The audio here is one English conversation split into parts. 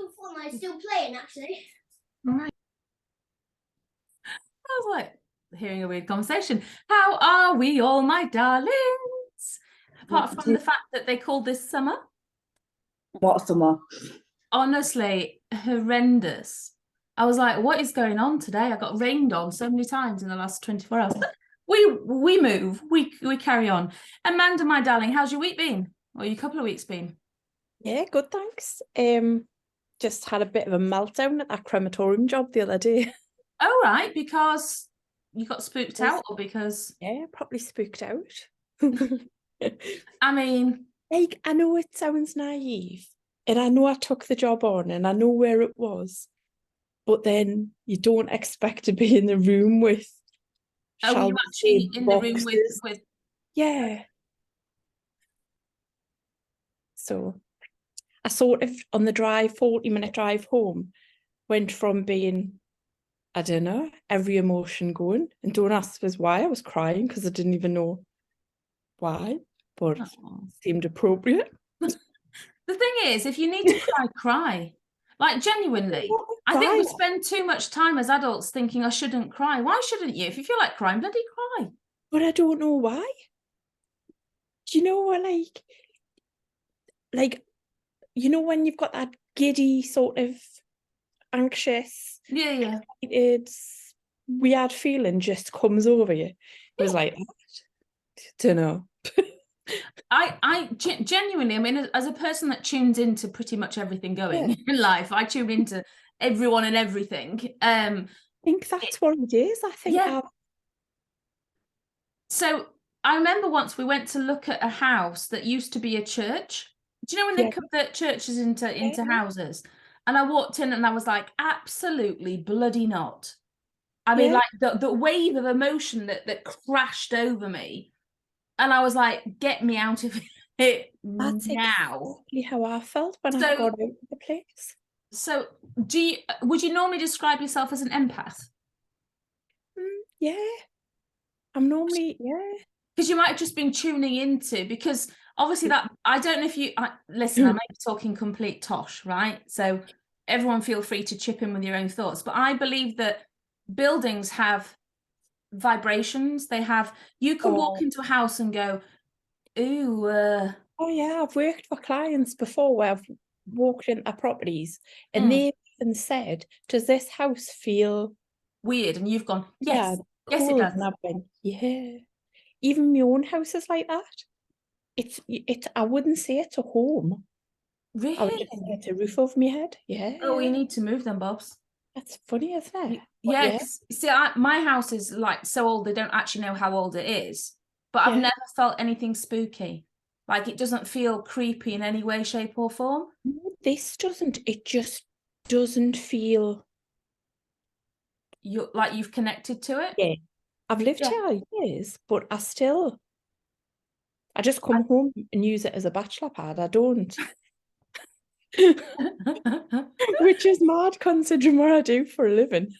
the phone is still playing, actually. Right. I was like hearing a weird conversation. How are we all, my darlings? Apart from the fact that they called this summer. What summer? Honestly, horrendous. I was like, what is going on today? I got rained on so many times in the last 24 hours. We move, we carry on. Amanda, my darling, how's your week been? Or your couple of weeks been? Yeah, good, thanks. Just had a bit of a meltdown at that crematorium job the other day. Oh, right, because you got spooked out or because... Yeah, probably spooked out. I mean... Like, I know it sounds naive, and I know I took the job on, and I know where it was, but then you don't expect to be in the room with... Oh, you actually in the room with... Yeah. So... I sort of, on the 40-minute drive home, went from being, I don't know, every emotion going, and don't ask us why. I was crying because I didn't even know why, but it seemed appropriate. The thing is, if you need to cry, cry. Like, genuinely. I think we spend too much time as adults thinking, I shouldn't cry. Why shouldn't you? If you feel like crying, bloody cry. But I don't know why. Do you know what, like, you know when you've got that giddy sort of anxious, it's weird feeling just comes over you. It was like, I don't know. I genuinely, I mean, as a person that tunes into pretty much everything going in life, I tune into everyone and everything. I think that's what it is. I think. Yeah. So I remember once we went to look at a house that used to be a church. Do you know when they convert churches into houses? And I walked in and I was like, absolutely bloody not. I mean, like the wave of emotion that crashed over me. And I was like, get me out of it That's now. exactly how I felt when I got out of the place. So would you normally describe yourself as an empath? Yeah. I'm normally, Because you might have just been tuning into, because obviously that, I don't know if you, listen, I might be talking complete tosh, right? So everyone feel free to chip in with your own thoughts. But I believe that buildings have vibrations. They have, you can walk into a house and go, ooh. Oh yeah, I've worked for clients before where I've walked into properties and they've even said, does this house feel weird? And you've gone, yes, yes cool. it does. And I've been, yeah. Even my own house is like that. It's I wouldn't say it's a home. Really? I would just say it's a roof over my head. Yeah. Oh, we need to move them, Bobs. That's funny, isn't it? Yeah. See, my house is like so old, they don't actually know how old it is. But I've never felt anything spooky. Like, it doesn't feel creepy in any way, shape or form. This doesn't. It just doesn't feel... Like you've connected to it? Yeah. I've lived here years, but I just come home and use it as a bachelor pad. I don't. Which is mad considering what I do for a living.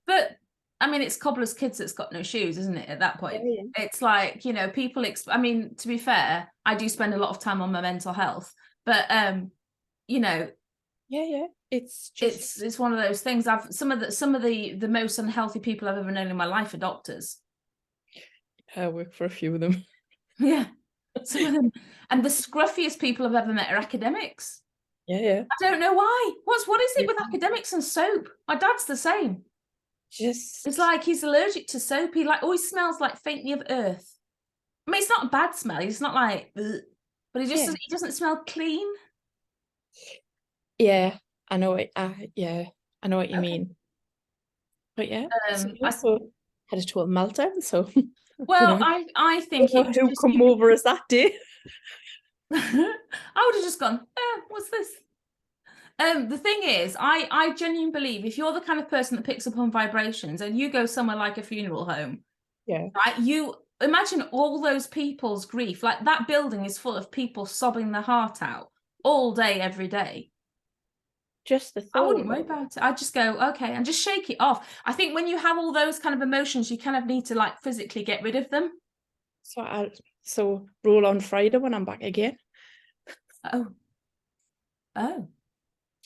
But I mean, it's cobbler's kids that's got no shoes, isn't it? At that point, it's like, you know, people. I mean, to be fair, I do spend a lot of time on my mental health, but you know, it's just it's one of those things. Some of the most unhealthy people I've ever known in my life are doctors. I work for a few of them. Yeah, some of them, and the scruffiest people I've ever met are academics. Yeah. I don't know why. What is it with academics and soap? My dad's the same. It's like he's allergic to soap. He always smells like faintly of earth. I mean, it's not a bad smell. It's not like, ugh, but he doesn't smell clean. Yeah, I know it. I know what you mean. But yeah, so I also had a total meltdown. So well, I think who come over us that day. I would have just gone, what's this? The thing is, I genuinely believe if you're the kind of person that picks up on vibrations and you go somewhere like a funeral home, right? You imagine all those people's grief. Like, that building is full of people sobbing their heart out all day, every day. Just the thought. I wouldn't worry about it. I'd just go, okay, and just shake it off. I think when you have all those kind of emotions, you kind of need to like physically get rid of them. So roll on Friday when I'm back again. Oh.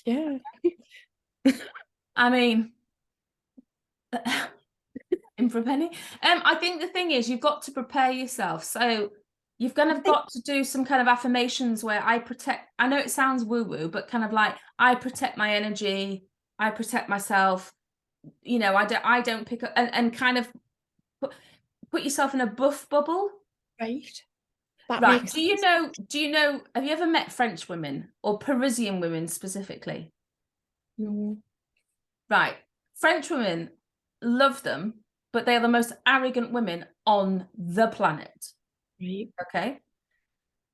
Yeah. I mean, in for a penny. I think the thing is, you've got to prepare yourself. So you've kind of got to do some kind of affirmations where I know it sounds woo-woo, but kind of like, I protect my energy, I protect myself, you know, I don't pick up, and kind of put yourself in a buff bubble. Right. That Right. makes Do you know, have you ever met French women or Parisian women specifically? no. Right. French women, love them, but they are the most arrogant women on the planet. Right. Okay.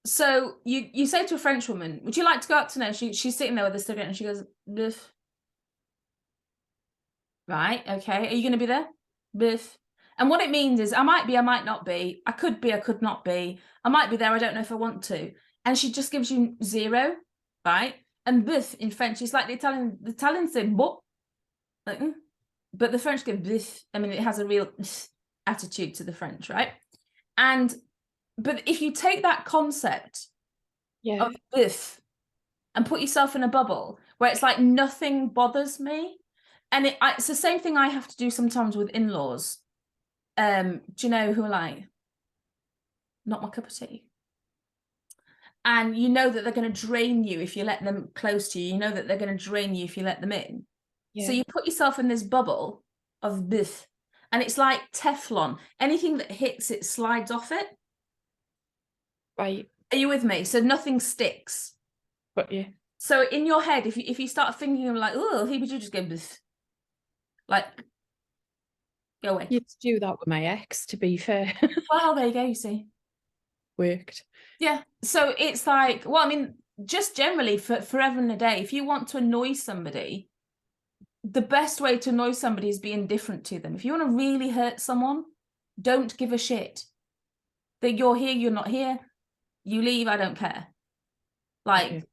So you say to a French woman, would you like to go out tonight? She's sitting there with a cigarette and she goes, biff. Right. Okay. Are you going to be there? Biff. And what it means is, I might be, I might not be. I could not be. I might be there. I don't know if I want to. And she just gives you 0, right? And biff in French is like the Italians say but, like, but the French go biff. I mean, it has a real attitude to the French, right? But if you take that concept Yeah. of biff and put yourself in a bubble where it's like nothing bothers me, and it's the same thing I have to do sometimes with in-laws. Do you know who are like, not my cup of tea? And you know that they're going to drain you if you let them close to you. You know that they're going to drain you if you let them in. Yeah. So you put yourself in this bubble of biff, and it's like Teflon. Anything that hits it slides off it. Right. Are you with me? So nothing sticks. But yeah. So in your head, if you start thinking of like, oh, he would you just go biff, like, go away. You used to do that with my ex, to be fair. Well, there you go, you see. Worked. Yeah. So it's like, well, I mean, just generally for forever and a day, if you want to annoy somebody, the best way to annoy somebody is being different to them. If you want to really hurt someone, don't give a shit. That you're here, you're not here. You leave, I don't care. Like, Okay.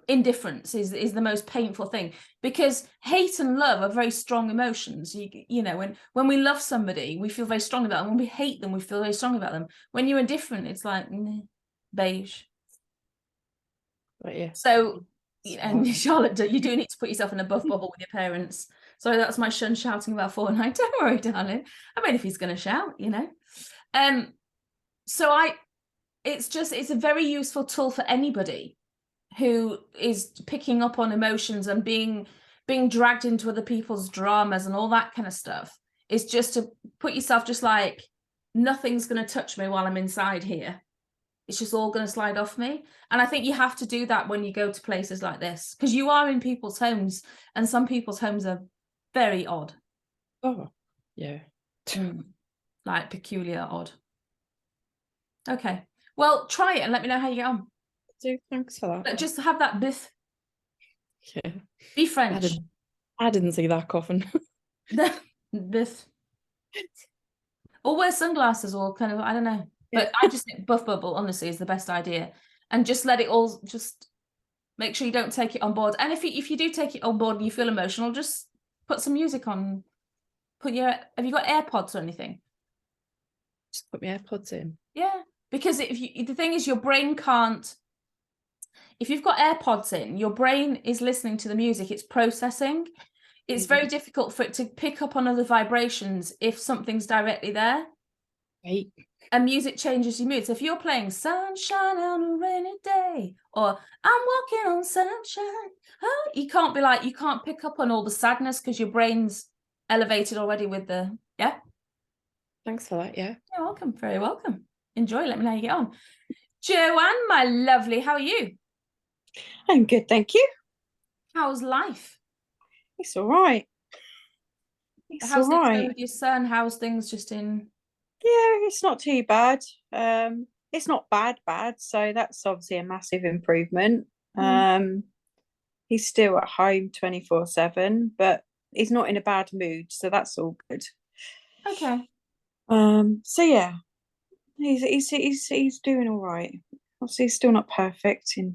Indifference is the most painful thing, because hate and love are very strong emotions. You know, when we love somebody, we feel very strong about them. When we hate them, we feel very strong about them. When you're indifferent, it's like beige. But yeah. So, and Charlotte, you do need to put yourself in a buff bubble with your parents. So that's my son shouting about Fortnite. Don't worry, darling. I mean, if he's going to shout, you know. So it's a very useful tool for anybody who is picking up on emotions and being dragged into other people's dramas and all that kind of stuff. Is just to put yourself just like, nothing's going to touch me while I'm inside here. It's just all going to slide off me. And I think you have to do that when you go to places like this, because you are in people's homes, and some people's homes are very odd. Oh, yeah. Like peculiar odd. Okay. Well, try it and let me know how you get on. So thanks for that. But just have that biff. Yeah. Be French. I didn't see that coffin. Biff. Or wear sunglasses, or kind of, I don't know. But I just think buff bubble, honestly, is the best idea. And just let it all, just make sure you don't take it on board. And if you do take it on board and you feel emotional, just put some music on. Have you got AirPods or anything? Just put my AirPods in. Yeah. Because the thing is, your brain can't, if you've got AirPods in, your brain is listening to the music, it's processing. It's very difficult for it to pick up on other vibrations if something's directly there. Right. And music changes your mood. So if you're playing Sunshine on a Rainy Day, or I'm walking on sunshine, oh, you can't pick up on all the sadness because your brain's elevated already with the, yeah. Thanks for that, yeah. You're welcome, very welcome. Enjoy, let me know how you get on. Joanne, my lovely, how are you? I'm good, thank you. How's life? It's all right. It's How's all things right. going with your son? How's things just in? Yeah, it's not too bad. It's not bad, so that's obviously a massive improvement. He's still at home 24/7, but he's not in a bad mood, so that's all good. Okay. So yeah, he's doing all right. Obviously, he's still not perfect in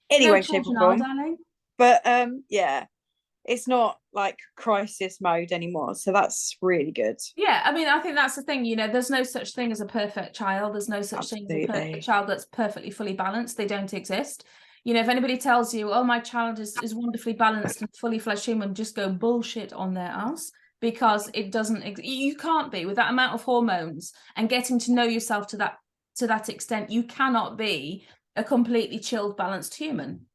any way, shape, or form. Darling. But yeah, it's not like crisis mode anymore, so that's really good. Yeah, I mean, I think that's the thing, you know, there's no such thing as a perfect child. There's no such thing as a perfect child that's perfectly fully balanced. They don't exist. You know, if anybody tells you, oh, my child is wonderfully balanced and fully fledged human, just go bullshit on their ass, because it doesn't, you can't be with that amount of hormones and getting to know yourself to that extent. You cannot be a completely chilled, balanced human.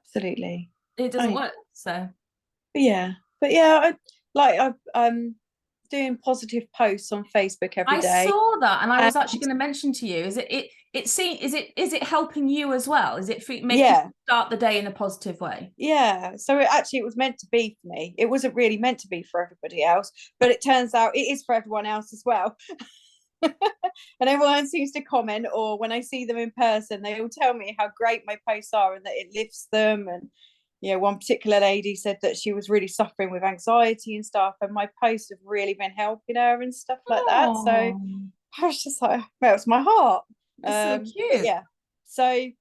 Absolutely. It doesn't work. So I'm doing positive posts on Facebook every day. I saw that, and I was actually going to mention to you, is it helping you as well? Is it making you start the day in a positive way? Yeah. So it was meant to be for me. It wasn't really meant to be for everybody else, but it turns out it is for everyone else as well. And everyone seems to comment, or when I see them in person, they all tell me how great my posts are and that it lifts them. And one particular lady said that she was really suffering with anxiety and stuff, and my posts have really been helping her and stuff like that. So I was just like, melts my heart. So cute. Yeah. So as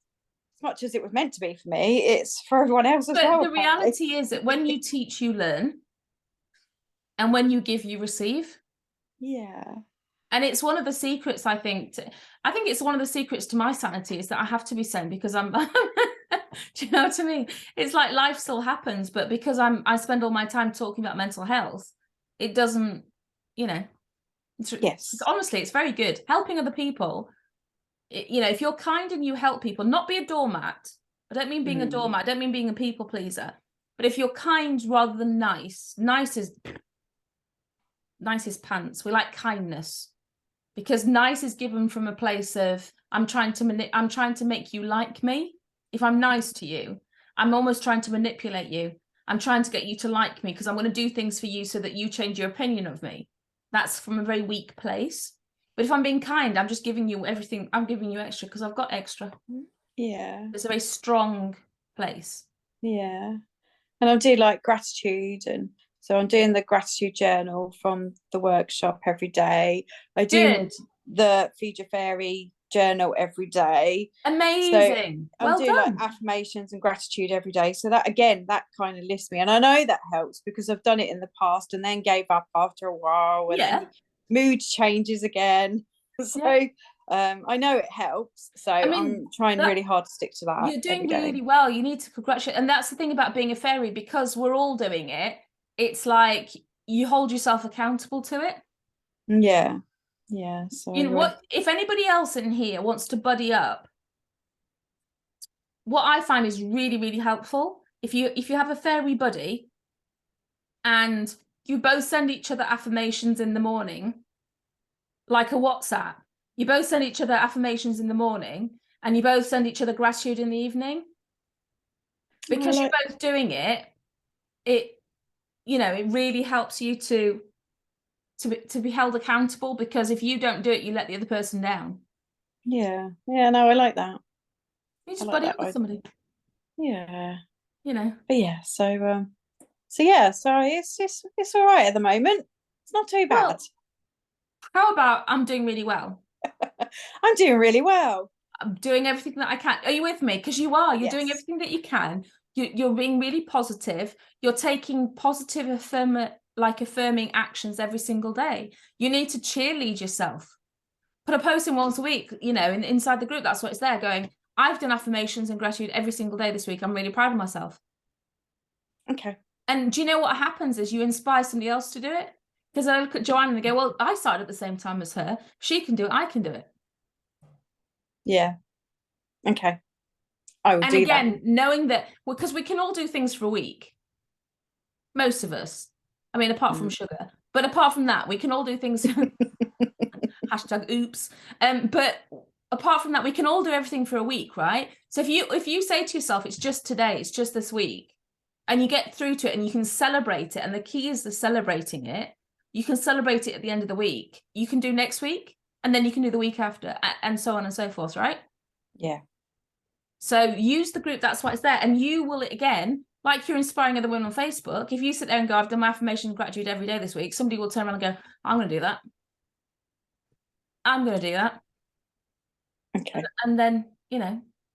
much as it was meant to be for me, it's for everyone else as well. But the reality is that when you teach, you learn, and when you give, you receive. Yeah. And it's one of the secrets, I think it's one of the secrets to my sanity, is that I have to be sane, because I'm do you know what I mean? It's like life still happens, but because I spend all my time talking about mental health, it doesn't, honestly, it's very good. Helping other people, if you're kind and you help people, not be a doormat. I don't mean being a doormat, I don't mean being a people pleaser, but if you're kind rather than nice is pants. We like kindness, because nice is given from a place of I'm trying to make you like me. If I'm nice to you, I'm almost trying to manipulate you. I'm trying to get you to like me, because I'm going to do things for you so that you change your opinion of me. That's from a very weak place. But if I'm being kind, I'm just giving you everything. I'm giving you extra because I've got extra. Yeah. It's a very strong place. Yeah. And I do like gratitude, and so I'm doing the gratitude journal from the workshop every day. I do the Feed Your Fairy journal every day. Amazing. So I'm doing like affirmations and gratitude every day. So that kind of lifts me. And I know that helps because I've done it in the past and then gave up after a while, and then mood changes again. So I know it helps. So I'm trying really hard to stick to that. You're doing really well. You need to congratulate. And that's the thing about being a fairy, because we're all doing it. It's like you hold yourself accountable to it. Yeah. Yeah. So what if anybody else in here wants to buddy up, what I find is really, really helpful, if you have a fairy buddy and you both send each other affirmations in the morning, like a WhatsApp, you both send each other affirmations in the morning and you both send each other gratitude in the evening, because you're both doing it, it really helps you to be held accountable, because if you don't do it, you let the other person down. No, I like that. You just buddy up with somebody. But so it's all right at the moment. It's not too bad. Well, how about I'm doing really well? I'm doing really well. I'm doing everything that I can. Are you with me? Because you are. You're doing everything that you can. You're being really positive. You're taking positive, affirming actions every single day. You need to cheerlead yourself. Put a post in once a week, inside the group. That's what it's there going, I've done affirmations and gratitude every single day this week. I'm really proud of myself. Okay. And do you know what happens is you inspire somebody else to do it? Because I look at Joanne and they go, well, I started at the same time as her. She can do it. I can do it. Yeah. Okay. I will do that. And again, knowing that, because we can all do things for a week. Most of us. I mean, apart from sugar. But apart from that, we can all do things. Hashtag oops. But apart from that, we can all do everything for a week, right? So if you say to yourself, it's just today, it's just this week, and you get through to it and you can celebrate it, and the key is the celebrating it. You can celebrate it at the end of the week. You can do next week, and then you can do the week after, and so on and so forth, right? Yeah. So use the group, that's why it's there. And you will, again, like you're inspiring other women on Facebook, if you sit there and go, I've done my affirmation and gratitude every day this week, somebody will turn around and go, I'm going to do that. I'm going to do that. Okay. And then,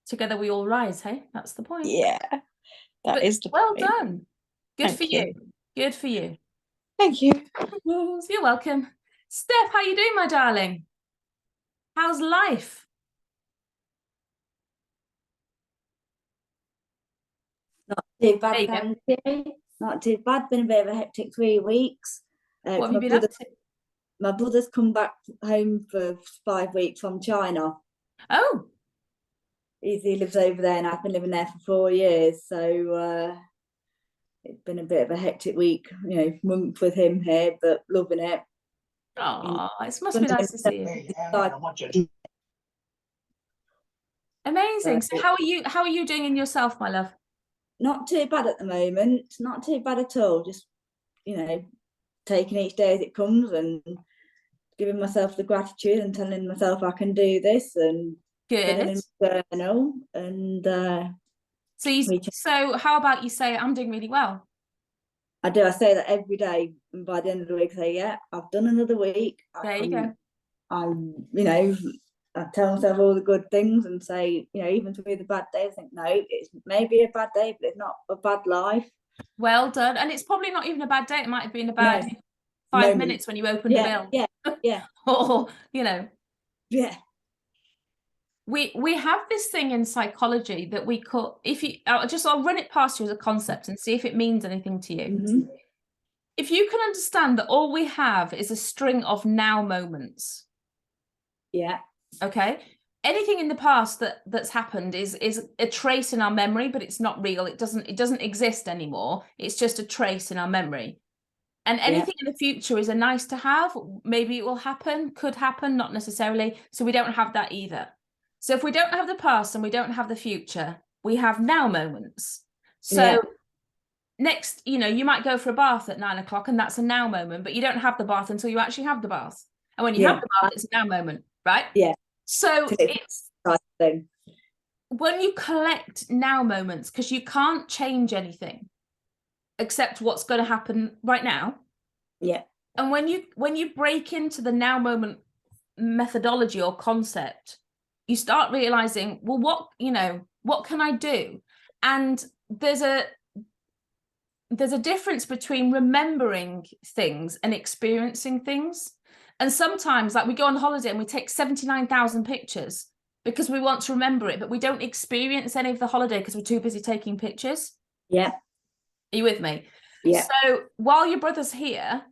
together we all rise, hey? That's the point. Yeah. That is the well point. Done. Good for you. Good for you. Thank you. You're welcome. Steph, how you doing, my darling? How's life? Too There you bad, go. thank you. Not too bad. Been a bit of a hectic 3 weeks. What have you been up to? My brother's come back home for 5 weeks from China. Oh, He lives over there, and I've been living there for 4 years. So it's been a bit of a hectic week, month with him here, but loving it. oh, it must be nice to see you. Amazing. So how are you doing in yourself, my love? Not too bad at the moment. Not too bad at all. Just, taking each day as it comes and giving myself the gratitude and telling myself I can do this and putting in Good. my journal and So how about you say I'm doing really well? I do. I say that every day, and by the end of the week, I say, yeah, I've done another week. There you go. I tell myself all the good things and say, even through the bad days, I think, no, it's maybe a bad day, but it's not a bad life. Well done. And it's probably not even a bad day. It might have been a bad 5 minutes when you opened a bill. Yeah. Or, Yeah. We have this thing in psychology that we call, I'll run it past you as a concept and see if it means anything to you. Mm-hmm. If you can understand that all we have is a string of now moments. Yeah. Okay. Anything in the past that's happened is a trace in our memory, but it's not real. It doesn't exist anymore. It's just a trace in our memory. And anything in the future is a nice to have. Maybe it will happen, could happen, not necessarily. So we don't have that either. So if we don't have the past and we don't have the future, we have now moments. So next, you might go for a bath at 9 o'clock and that's a now moment, but you don't have the bath until you actually have the bath. And when you have the bath, it's a now moment, right? Yeah. So it's when you collect now moments, because you can't change anything except what's going to happen right now. Yeah. And when you break into the now moment methodology or concept, you start realizing, well, what can I do? And there's a difference between remembering things and experiencing things. And sometimes, like, we go on holiday and we take 79,000 pictures because we want to remember it, but we don't experience any of the holiday because we're too busy taking pictures. Yeah. Are you with me? Yeah. So while your brother's here,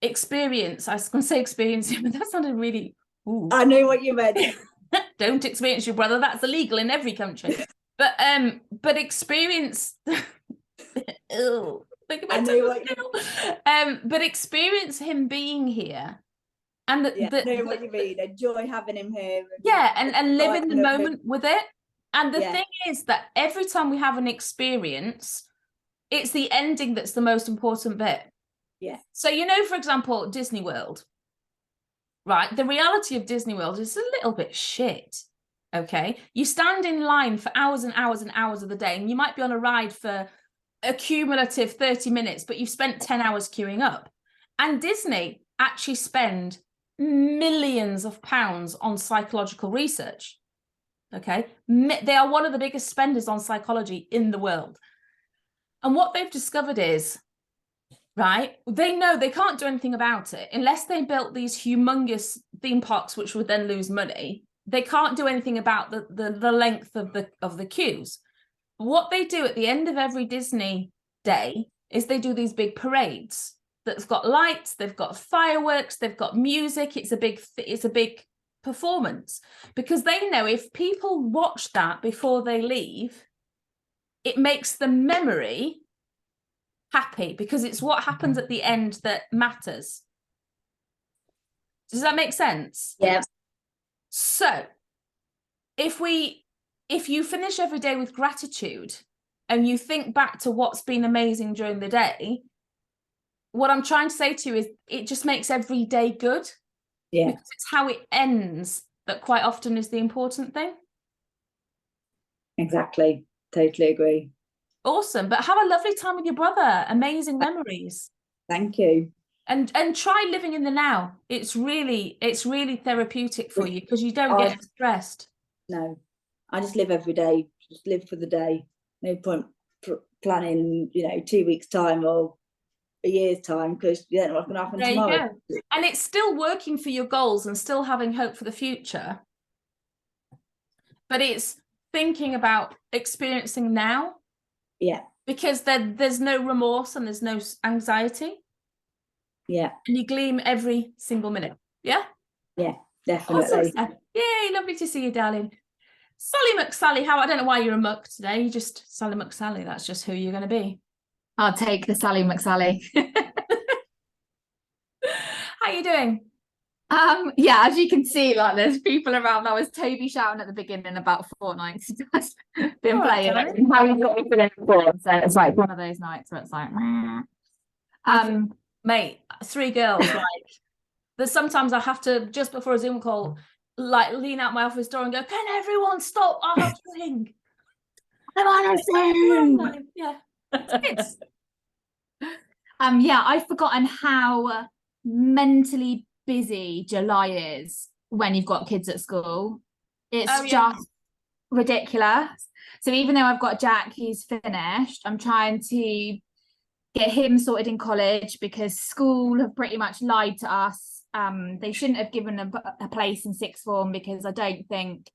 I was going to say experience him, but that sounded really... Ooh. I know what you meant. Don't experience your brother. That's illegal in every country. But experience... Ew. I know what but experience him being here. And I know what you mean. Enjoy having him here. And live in the moment with it. And the thing is that every time we have an experience, it's the ending that's the most important bit. Yeah. So, for example, Disney World, right? The reality of Disney World is a little bit shit. Okay. You stand in line for hours and hours and hours of the day, and you might be on a ride for a cumulative 30 minutes, but you've spent 10 hours queuing up. And Disney actually spend millions of pounds on psychological research. Okay. They are one of the biggest spenders on psychology in the world. And what they've discovered is, right, they know they can't do anything about it unless they built these humongous theme parks, which would then lose money. They can't do anything about the length of the queues. What they do at the end of every Disney day is they do these big parades that's got lights, they've got fireworks, they've got music. It's a big performance, because they know if people watch that before they leave, it makes the memory happy, because it's what happens at the end that matters. Does that make sense? Yeah. So if you finish every day with gratitude and you think back to what's been amazing during the day, what I'm trying to say to you is it just makes every day good. Yeah. Because it's how it ends that quite often is the important thing. Exactly. Totally agree. Awesome. But have a lovely time with your brother. Amazing memories. Thank you. And try living in the now. It's really therapeutic for you, because you don't get stressed. No, I just live every day. Just live for the day. No point planning, 2 weeks' time or a year's time, because you don't know what's going to happen tomorrow. There you go. And it's still working for your goals and still having hope for the future. But it's thinking about experiencing now. Yeah. because there's no remorse and there's no anxiety, Yeah, and you gleam every single minute. Yeah. definitely. Awesome. Yay, lovely to see you, darling. Sally McSally, how I don't know why you're a muck today. You just Sally McSally. That's just who you're going to be. I'll take the Sally McSally. How you doing? Yeah, as you can see, like there's people around. That was Toby shouting at the beginning about Fortnite. He's just been All right, playing darling. it. And Harry's got me feeling bored, so it's like one of those nights where it's like, Mate, 3 girls. Like, there's sometimes I have to, just before a Zoom call, like lean out my office door and go, "Can everyone stop? I have to sing." I'm on a Zoom. Yeah, it's Yeah, I've forgotten how mentally busy July is when you've got kids at school. It's Oh, yeah. just ridiculous. So even though I've got Jack, he's finished, I'm trying to get him sorted in college because school have pretty much lied to us. They shouldn't have given a place in sixth form because I don't think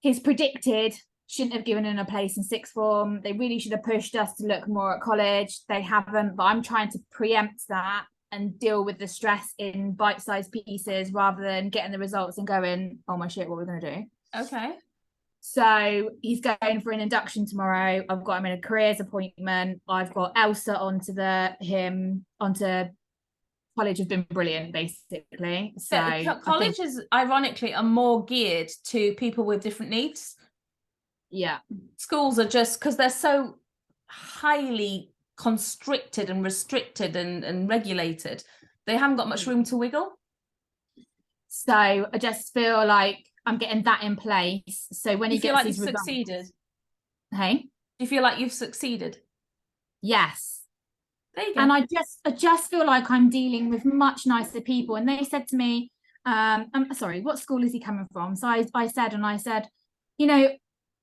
he's predicted shouldn't have given him a place in sixth form. They really should have pushed us to look more at college. They haven't, but I'm trying to preempt that and deal with the stress in bite-sized pieces rather than getting the results and going, oh my shit, what are we going to do? okay. So he's going for an induction tomorrow. I've got him in a careers appointment. I've got Elsa onto college has been brilliant, basically. So Yeah, college is ironically are more geared to people with different needs. yeah. Schools are just because they're so highly constricted and restricted and regulated, they haven't got much room to wiggle. So I just feel like I'm getting that in place. So when You he feel gets like his you've results, succeeded. hey, Do you feel like you've succeeded? yes. There you go. And I just feel like I'm dealing with much nicer people. And they said to me, I'm sorry, what school is he coming from? So I said, you know,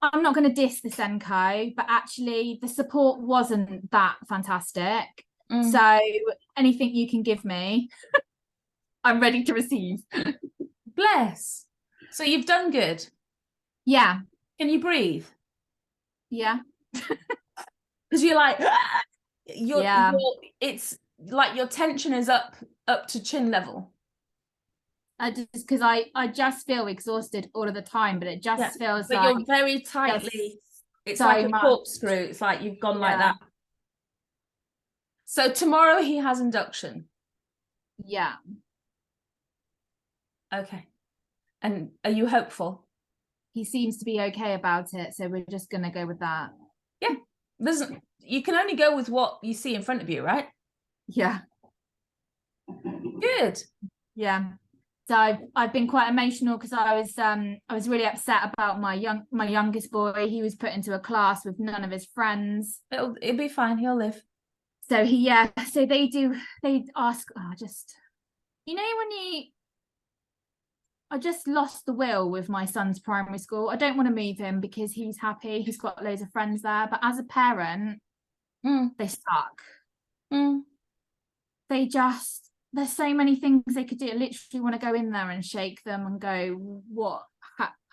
I'm not going to diss the Senko, but actually the support wasn't that fantastic. So anything you can give me, I'm ready to receive. Bless. So you've done good. Yeah. Can you breathe? Yeah. Because you're like, you're, it's like your tension is up to chin level. Because I just feel exhausted all of the time, but it just feels but like you're very tightly, it's so like a much. corkscrew. It's like you've gone like that. So tomorrow he has induction. Yeah. Okay. And are you hopeful? He seems to be okay about it, so we're just gonna go with that. Yeah. You can only go with what you see in front of you, right? Yeah. Good. Yeah. So I've been quite emotional because I was really upset about my youngest boy. He was put into a class with none of his friends. It'll be fine. He'll live. So so they ask, I just lost the will with my son's primary school. I don't want to move him because he's happy. He's got loads of friends there. But as a parent, they suck. There's so many things they could do. I literally want to go in there and shake them and go, what,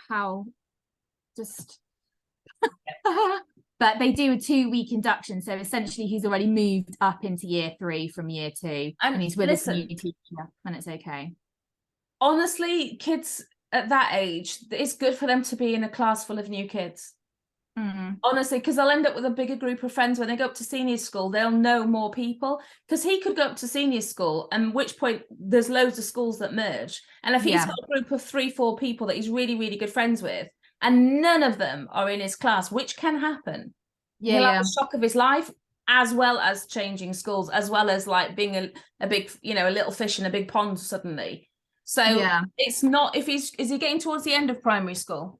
how, just. But they do a 2-week induction. So essentially he's already moved up into year 3 from year 2. And he's with a new teacher and it's okay. Honestly, kids at that age, it's good for them to be in a class full of new kids. Honestly, because they'll end up with a bigger group of friends. When they go up to senior school, they'll know more people. Because he could go up to senior school, and at which point there's loads of schools that merge. And if he's got a group of 3-4 people that he's really, really good friends with, and none of them are in his class, which can happen, he'll have the shock of his life, as well as changing schools, as well as like being a big, a little fish in a big pond suddenly. So it's not, is he getting towards the end of primary school?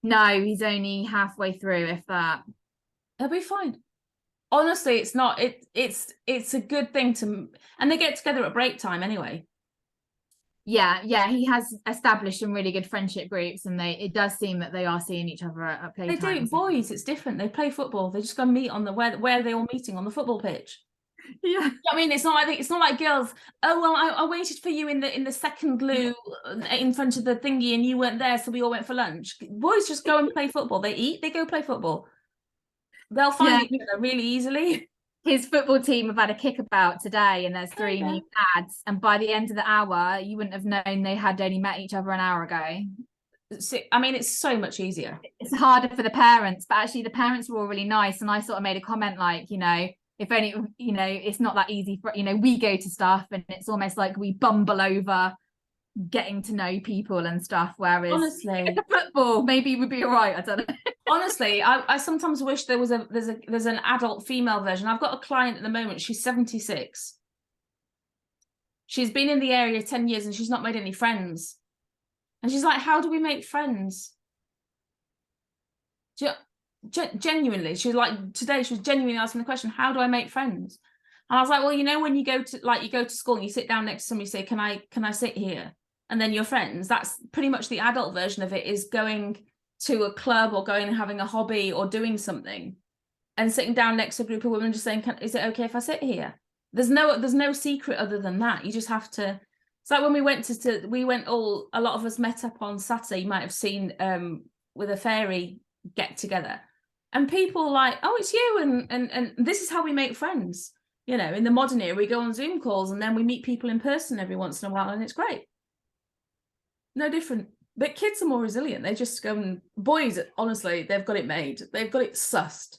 No, he's only halfway through, if that. He'll be fine. Honestly, it's not, it's a good thing and they get together at break time anyway. Yeah, he has established some really good friendship groups, and it does seem that they are seeing each other at playtime. They do. Boys, it's different. They play football. They just go meet on where are they all meeting on the football pitch. Yeah, I mean, it's not like girls. Oh well, I waited for you in the second loo in front of the thingy, and you weren't there, so we all went for lunch. Boys just go and play football. They eat, they go play football. They'll find Yeah. each other really easily. His football team have had a kickabout today, and there's 3 yeah. new lads. And by the end of the hour, you wouldn't have known they had only met each other an hour ago. I mean, it's so much easier. It's harder for the parents, but actually the parents were all really nice. And I sort of made a comment like, you know, if only, you know, it's not that easy for, you know, we go to stuff and it's almost like we bumble over getting to know people and stuff. Whereas Honestly, football, maybe would be all right. I don't know. Honestly, I sometimes wish there's an adult female version. I've got a client at the moment. She's 76. She's been in the area 10 years and she's not made any friends. And she's like, how do we make friends? Genuinely, she was like, today she was genuinely asking the question, how do I make friends? And I was like, well, you know, when you go to school and you sit down next to somebody, say, can I sit here? And then you're friends. That's pretty much the adult version of it, is going to a club or going and having a hobby or doing something and sitting down next to a group of women just saying, is it okay if I sit here? There's no secret other than that. You just have to. It's like when we went a lot of us met up on Saturday, you might have seen, with a fairy get together, and people like, oh, it's you, and this is how we make friends. You know, in the modern era, we go on Zoom calls and then we meet people in person every once in a while, and it's great. No different. But kids are more resilient. They just go, and boys, honestly, they've got it made. They've got it sussed.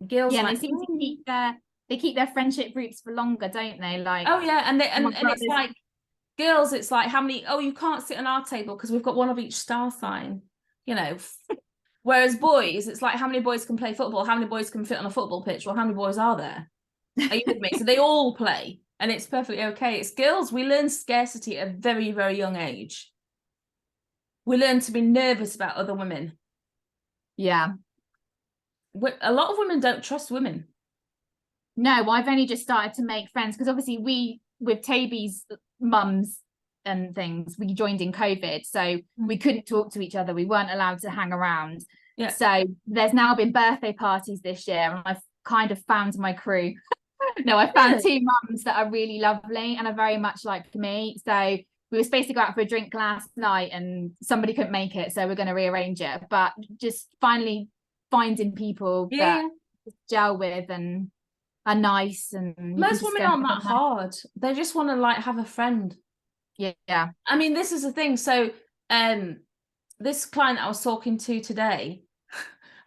Girls, Yeah, like, they seem to keep their friendship groups for longer, don't they? Like, oh yeah, and it's brothers. like girls, it's like, how many? Oh, you can't sit on our table because we've got one of each star sign. You know. Whereas boys, it's like, how many boys can play football? How many boys can fit on a football pitch? Well, how many boys are there? Are you with me? So they all play. And it's perfectly okay. It's girls, we learn scarcity at a very, very young age. We learn to be nervous about other women. Yeah. A lot of women don't trust women. No, I've only just started to make friends because obviously we, with Toby's mums and things, we joined in COVID. So we couldn't talk to each other. We weren't allowed to hang around. Yeah. So there's now been birthday parties this year and I've kind of found my crew. No, I found 2 mums that are really lovely and are very much like me. So we were supposed to go out for a drink last night and somebody couldn't make it. So we're going to rearrange it. But just finally finding people that gel with and are nice. And most women aren't that hard. They just want to like have a friend. Yeah. I mean, this is the thing. So this client I was talking to today,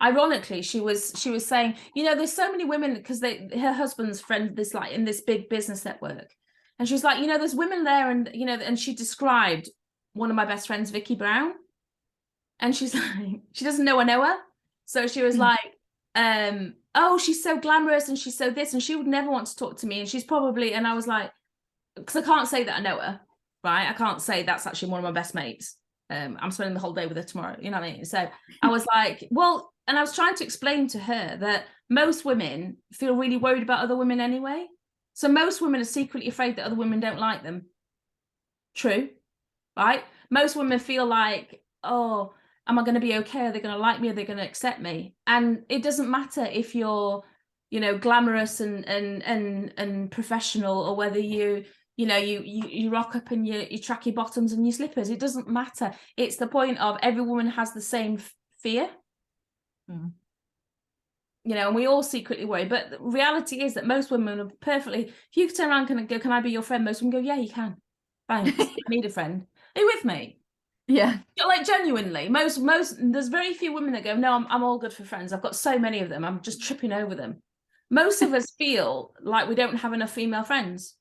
ironically, she was saying, you know, there's so many women because her husband's friend this like in this big business network, and she was like, you know, there's women there, and you know, and she described one of my best friends, Vicky Brown, and she's like, she doesn't know I know her, so she was like, oh, she's so glamorous and she's so this, and she would never want to talk to me, and she's probably, and I was like, because I can't say that I know her, right? I can't say that's actually one of my best mates. I'm spending the whole day with her tomorrow, you know what I mean? So I was like, well, and I was trying to explain to her that most women feel really worried about other women anyway. So most women are secretly afraid that other women don't like them. True, right? Most women feel like, oh, am I going to be okay? Are they going to like me? Are they going to accept me? And it doesn't matter if you're, you know, glamorous and professional, or whether you know, you rock up in your tracky bottoms and your slippers. It doesn't matter. It's the point of every woman has the same fear. You know, and we all secretly worry. But the reality is that most women are perfectly, if you could turn around and go, can I be your friend? Most women go, yeah, you can. Thanks. I need a friend. Are you with me? Yeah. Like genuinely, most there's very few women that go, no, I'm all good for friends. I've got so many of them. I'm just tripping over them. Most of us feel like we don't have enough female friends.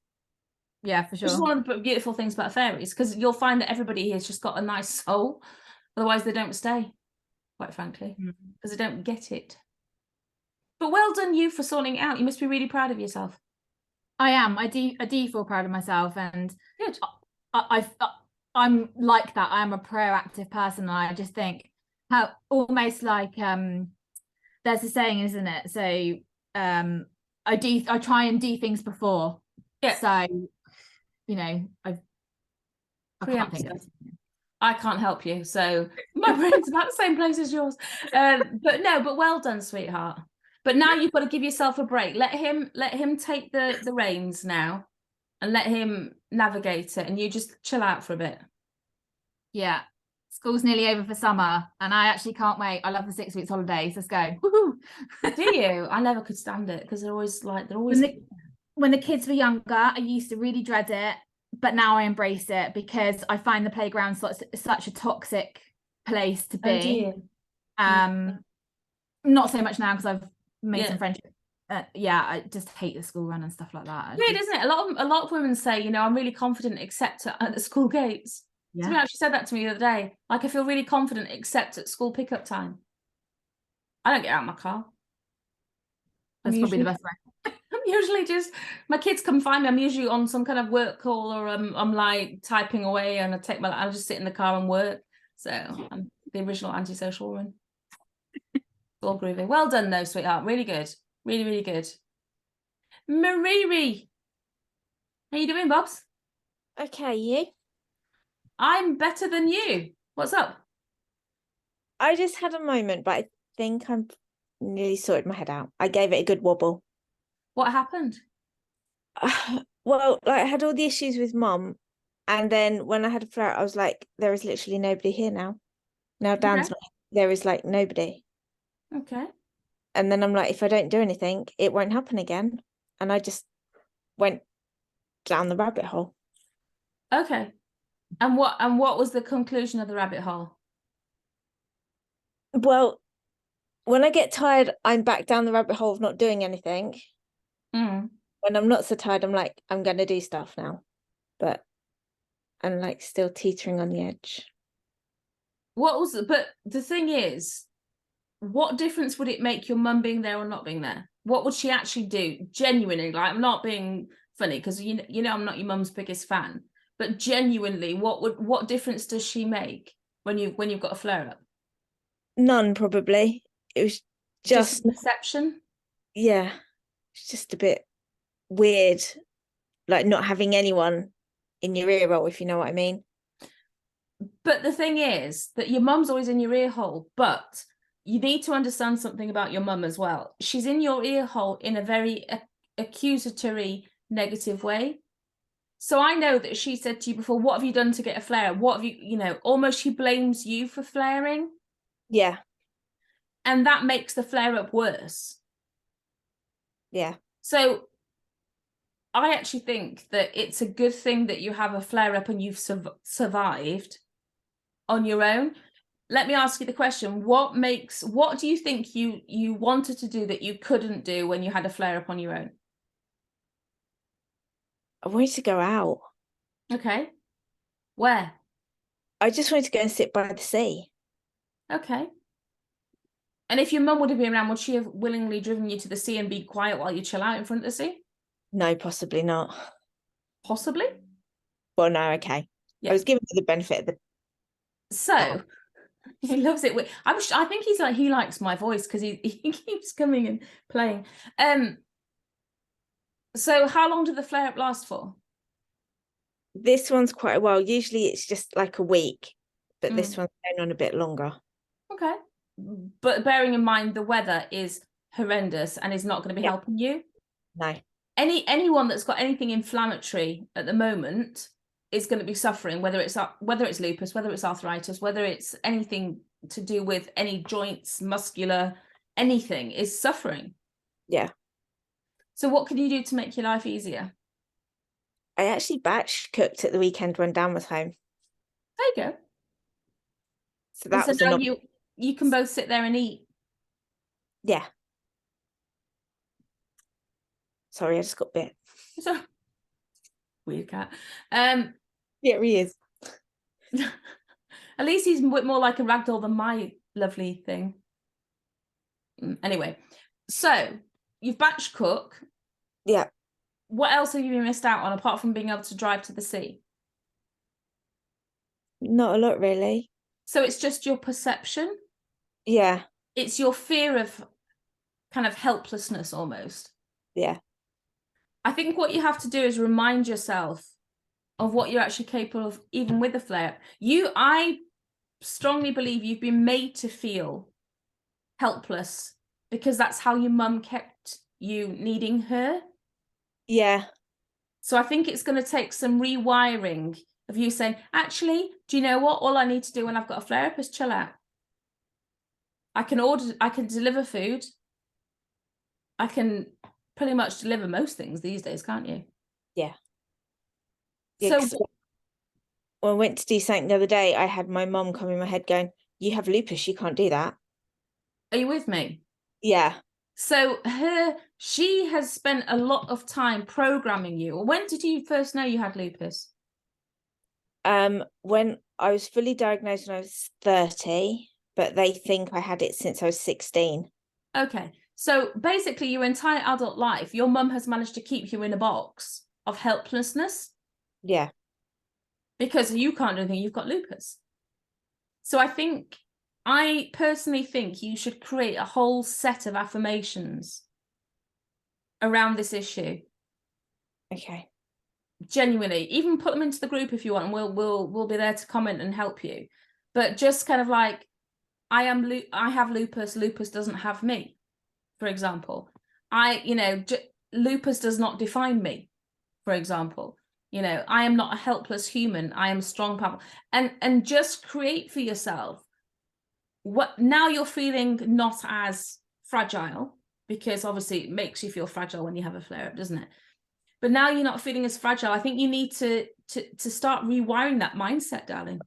Yeah, for sure. Which is one of the beautiful things about fairies, because you'll find that everybody here has just got a nice soul. Otherwise, they don't stay, quite frankly, because they don't get it. But well done you for sorting it out. You must be really proud of yourself. I am. I do feel proud of myself, and good. I'm like that. I am a proactive person, and I just think how almost like there's a saying, isn't it? So I try and do things before. Yeah. So you know, I can't think of it. I can't help you. So my brain's about the same place as yours. But well done, sweetheart. But now you've got to give yourself a break. Let him take the reins now and let him navigate it, and you just chill out for a bit. Yeah. School's nearly over for summer, and I actually can't wait. I love the 6 weeks holidays. Let's go. Woohoo. Do you? I never could stand it because they're always When the kids were younger, I used to really dread it, but now I embrace it because I find the playground such a toxic place to Oh, do be. you? Not so much now because I've made Yeah. some friendships. Yeah, I just hate the school run and stuff like that. Weird, isn't it? A lot of women say, you know, I'm really confident except at the school gates. Yeah. Somebody actually said that to me the other day. Like, I feel really confident except at school pickup time. I don't get out of my car. That's probably the best way. I'm usually just, my kids come find me. I'm usually on some kind of work call, or I'm like typing away, and I'll just sit in the car and work. So I'm the original antisocial woman. All groovy. Well done though, sweetheart. Really good. Really, really good. Mariri. How you doing, Bobs? Okay, you? I'm better than you. What's up? I just had a moment, but I think I'm nearly sorted my head out. I gave it a good wobble. What happened? Well, like I had all the issues with Mum, and then when I had a flare, I was like, there is literally nobody here now. Now Dan's Okay. not, there is like nobody. Okay. And then I'm like, if I don't do anything, it won't happen again. And I just went down the rabbit hole. Okay. And what was the conclusion of the rabbit hole? Well, when I get tired, I'm back down the rabbit hole of not doing anything. Mm. When I'm not so tired, I'm like, I'm going to do stuff now. But I'm like still teetering on the edge. But the thing is, what difference would it make your mum being there or not being there? What would she actually do? Genuinely, like, I'm not being funny because you know I'm not your mum's biggest fan, but genuinely, what difference does she make when you've got a flare up? None, probably. It was just perception. yeah, it's just a bit weird, like not having anyone in your ear roll, if you know what I mean. But the thing is that your mum's always in your ear hole, but you need to understand something about your mum as well. She's in your ear hole in a very accusatory, negative way. So I know that she said to you before, what have you done to get a flare? What have you, almost she blames you for flaring. Yeah. And that makes the flare up worse. Yeah. So I actually think that it's a good thing that you have a flare up and you've survived on your own. Let me ask you the question. What do you think you wanted to do that you couldn't do when you had a flare up on your own? I wanted to go out. Okay. Where? I just wanted to go and sit by the sea. Okay. And if your mum would have been around, would she have willingly driven you to the sea and be quiet while you chill out in front of the sea? No, possibly not. Possibly? Well, no, okay. Yeah. I was giving you the benefit of the... So, he loves it. I think he likes my voice because he keeps coming and playing. So how long did the flare up last for? This one's quite a while. Usually it's just like a week, but this one's going on a bit longer. Okay. But bearing in mind the weather is horrendous and is not going to be helping you. No. Anyone that's got anything inflammatory at the moment is going to be suffering, whether it's lupus, whether it's arthritis, whether it's anything to do with any joints, muscular, anything is suffering. Yeah. So what can you do to make your life easier? I actually batch cooked at the weekend when Dan was home. There you go. So that was now you can both sit there and eat. Yeah. Sorry, I just got bit. So weird cat. Yeah, he is. At least he's more like a ragdoll than my lovely thing. Anyway, so you've batch cook. Yeah. What else have you missed out on apart from being able to drive to the sea? Not a lot, really. So it's just your perception? Yeah. It's your fear of kind of helplessness almost. Yeah. I think what you have to do is remind yourself of what you're actually capable of, even with the flare. I strongly believe you've been made to feel helpless because that's how your mum kept you needing her. Yeah. So I think it's going to take some rewiring of you saying, actually, do you know what? All I need to do when I've got a flare up is chill out. I can deliver food. I can pretty much deliver most things these days, can't you? Yeah. So 'cause when I went to do something the other day, I had my mum come in my head going, you have lupus, you can't do that. are you with me? Yeah. So she has spent a lot of time programming you. When did you first know you had lupus? When I was fully diagnosed when I was 30, but they think I had it since I was 16. Okay. So basically your entire adult life, your mum has managed to keep you in a box of helplessness. Yeah. Because you can't do anything, you've got lupus. So I personally think you should create a whole set of affirmations around this issue. Okay. Genuinely, even put them into the group if you want, and we'll be there to comment and help you. But just kind of like, I have lupus, lupus doesn't have me, for example. Lupus does not define me, for example. I am not a helpless human. I am strong, powerful. And just create for yourself what now you're feeling not as fragile, because obviously it makes you feel fragile when you have a flare-up, doesn't it? But now you're not feeling as fragile. I think you need to start rewiring that mindset, darling,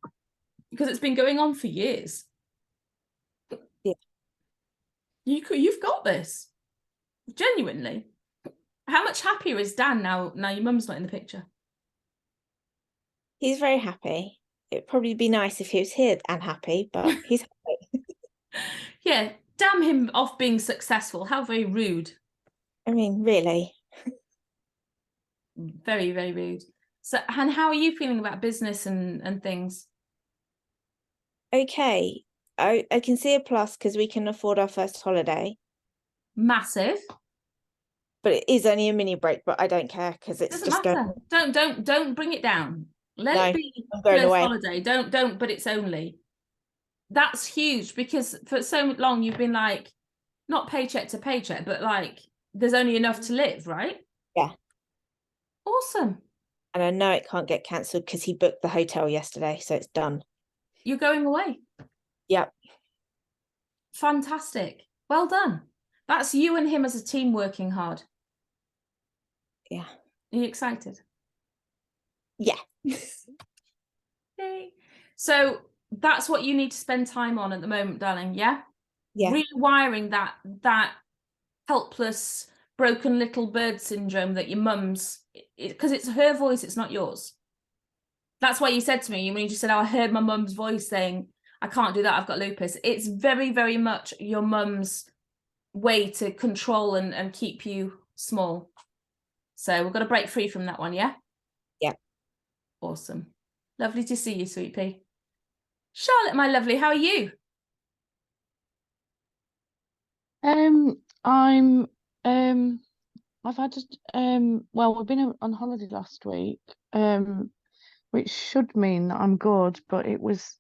because it's been going on for years. Yeah. You've got this. Genuinely. How much happier is Dan now your mum's not in the picture? He's very happy. It'd probably be nice if he was here and happy, but he's happy. Yeah, damn him off being successful. How very rude. I mean, really. Very, very rude. So, and how are you feeling about business and things? Okay. I can see a plus because we can afford our first holiday. Massive. But it is only a mini break, but I don't care because it's Doesn't just matter. going. Don't bring it down. Let No, it be I'm going first away. holiday. Don't, but it's only. That's huge, because for so long you've been like, not paycheck to paycheck, but like there's only enough to live, right? Yeah. Awesome. And I know it can't get cancelled because he booked the hotel yesterday, so it's done. You're going away. Yep. Fantastic. Well done. That's you and him as a team working hard. Yeah. Are you excited? Yeah. Yay. So that's what you need to spend time on at the moment, darling. Yeah. Yeah. Rewiring that helpless, broken little bird syndrome that your mum's, because it's her voice, it's not yours. That's why you said to me when you just said, oh, I heard my mum's voice saying, I can't do that, I've got lupus. It's very, very much your mum's way to control and keep you small. So we've got to break free from that one, yeah? Yeah. Awesome. Lovely to see you, sweet pea. Charlotte, my lovely, how are you? I've had well, we've been on holiday last week, which should mean that I'm good, but it was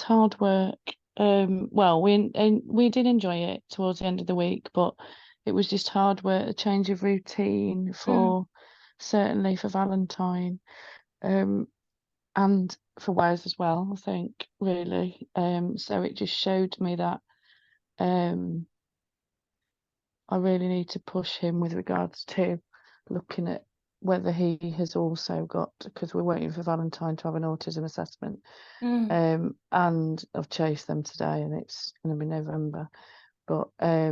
hard work. Well, we did enjoy it towards the end of the week, but it was just hard work, a change of routine for certainly for Valentine, and for Wes as well, I think, really. So it just showed me that I really need to push him with regards to looking at whether he has also got, because we're waiting for Valentine to have an autism assessment. And I've chased them today and it's going to be November. But I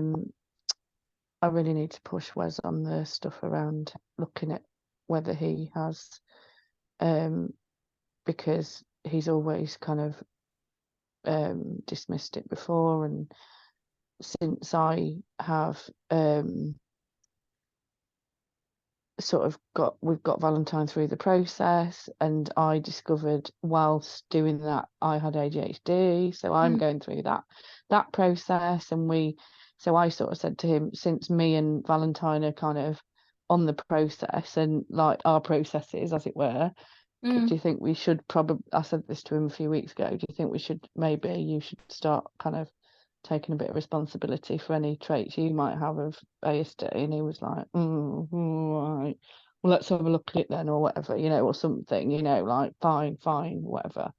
really need to push Wes on the stuff around looking at whether he has, because he's always kind of dismissed it before, and since I have we've got Valentine through the process, and I discovered whilst doing that I had ADHD, so I'm going through that process, and so I sort of said to him, since me and Valentine are kind of on the process and like our processes as it were, do you think we should probably, I said this to him a few weeks ago, do you think you should start kind of taking a bit of responsibility for any traits you might have of ASD? And he was like, right, well, let's have a look at it then, or whatever, you know, or something, you know, like fine, whatever.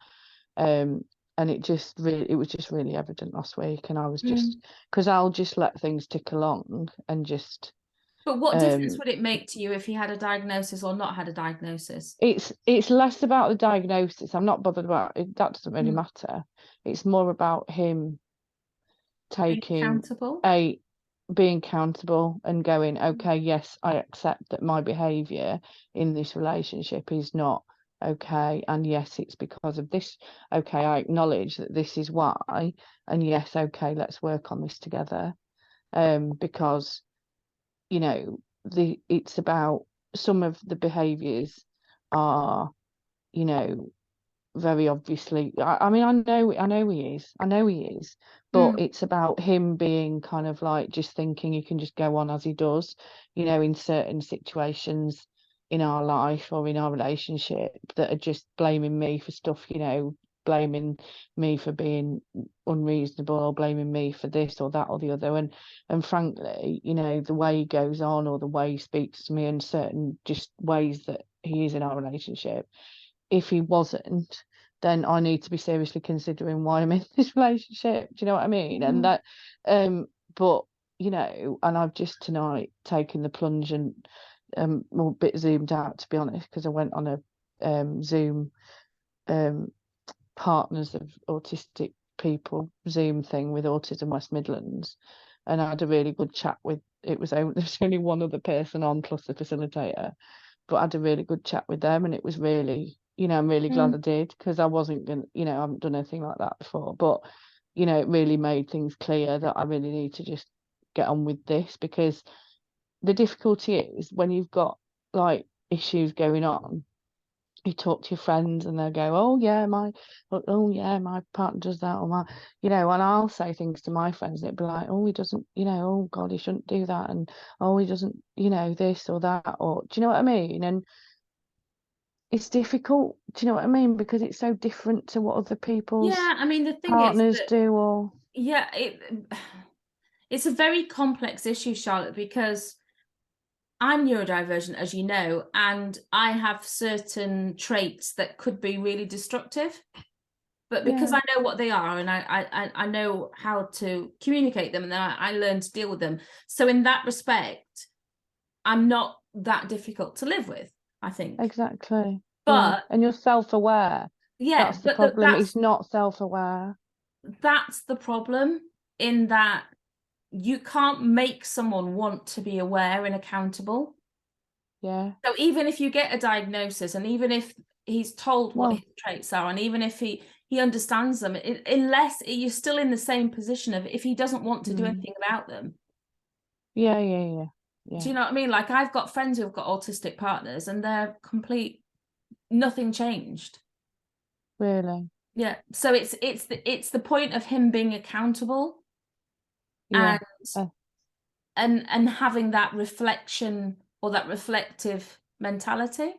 And it was just really evident last week, and I was just, because I'll just let things tick along and just. But what difference would it make to you if he had a diagnosis or not had a diagnosis? It's less about the diagnosis. I'm not bothered about it. That doesn't really matter. It's more about him being accountable and going, okay, yes, I accept that my behaviour in this relationship is not okay, and yes, it's because of this. Okay, I acknowledge that this is why, and yes, okay, let's work on this together. Because, you know, it's about some of the behaviours are, you know, very obviously, I mean, I know he is, but it's about him being kind of like just thinking he can just go on as he does, you know, in certain situations in our life or in our relationship, that are just blaming me for stuff, you know, blaming me for being unreasonable, or blaming me for this or that or the other. And frankly, you know, the way he goes on, or the way he speaks to me, and certain just ways that he is in our relationship, if he wasn't, then I need to be seriously considering why I'm in this relationship. Do you know what I mean? And that, but, you know, and I've just tonight taken the plunge and well, a bit zoomed out, to be honest, because I went on a Zoom Partners of Autistic People Zoom thing with Autism West Midlands, and I had a really good chat with, there was only one other person on plus the facilitator, but I had a really good chat with them, and it was really, you know, I'm really glad I did, because I wasn't going to, you know, I haven't done anything like that before, but, you know, it really made things clear that I really need to just get on with this, because the difficulty is when you've got like issues going on, you talk to your friends and they'll go, oh yeah, my partner does that, or my, you know, and I'll say things to my friends and it'd be like, oh, he doesn't, you know, oh God, he shouldn't do that, and oh, he doesn't, you know, this or that, or do you know what I mean? And it's difficult, do you know what I mean? Because it's so different to what other people's I mean, the thing partners is that, do, or it's a very complex issue, Charlotte, because I'm neurodivergent, as you know, and I have certain traits that could be really destructive. But because I know what they are, and I know how to communicate them, and then I learn to deal with them. So in that respect, I'm not that difficult to live with, I think. exactly. But and you're self-aware. That's the problem. He's not self-aware. That's the problem, in that you can't make someone want to be aware and accountable. Yeah. So even if you get a diagnosis, and even if he's told what his traits are, and even if he understands them, unless you're still in the same position of, if he doesn't want to do anything about them. Yeah. Do you know what I mean? Like, I've got friends who've got autistic partners and they're nothing changed. Really? Yeah. So it's the point of him being accountable. Yeah. And having that reflection, or that reflective mentality.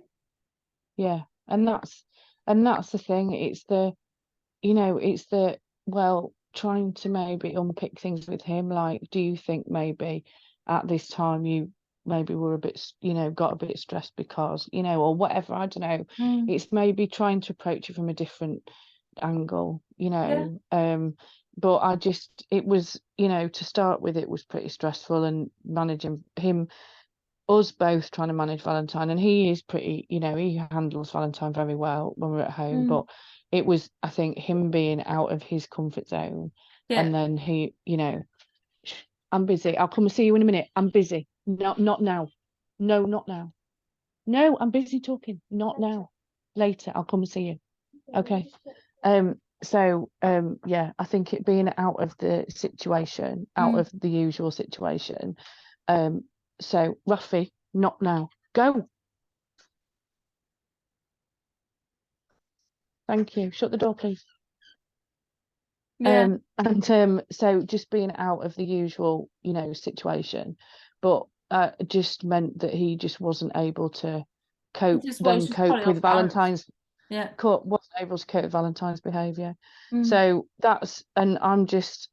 Yeah. And that's the thing. It's the, you know, well, trying to maybe unpick things with him. Like, do you think maybe at this time you maybe were a bit, you know, got a bit stressed because, you know, or whatever, I don't know. It's maybe trying to approach it from a different angle, you know. But it was, you know, to start with, it was pretty stressful, and managing us both trying to manage Valentine, and he is pretty, you know, he handles Valentine very well when we're at home, but it was, I think, him being out of his comfort zone, and then he, you know, I'm busy, I'll come and see you in a minute, I'm busy, not now, no, not now, no, I'm busy talking, not now, later, I'll come and see you, okay. So yeah, I think it being out of the situation, out of the usual situation. So Ruffy, not now. Go. Thank you. Shut the door, please. So just being out of the usual, you know, situation, but just meant that he just wasn't able to cope with Valentine's. Wasn't able to cope with Valentine's behaviour. So that's, and I'm just,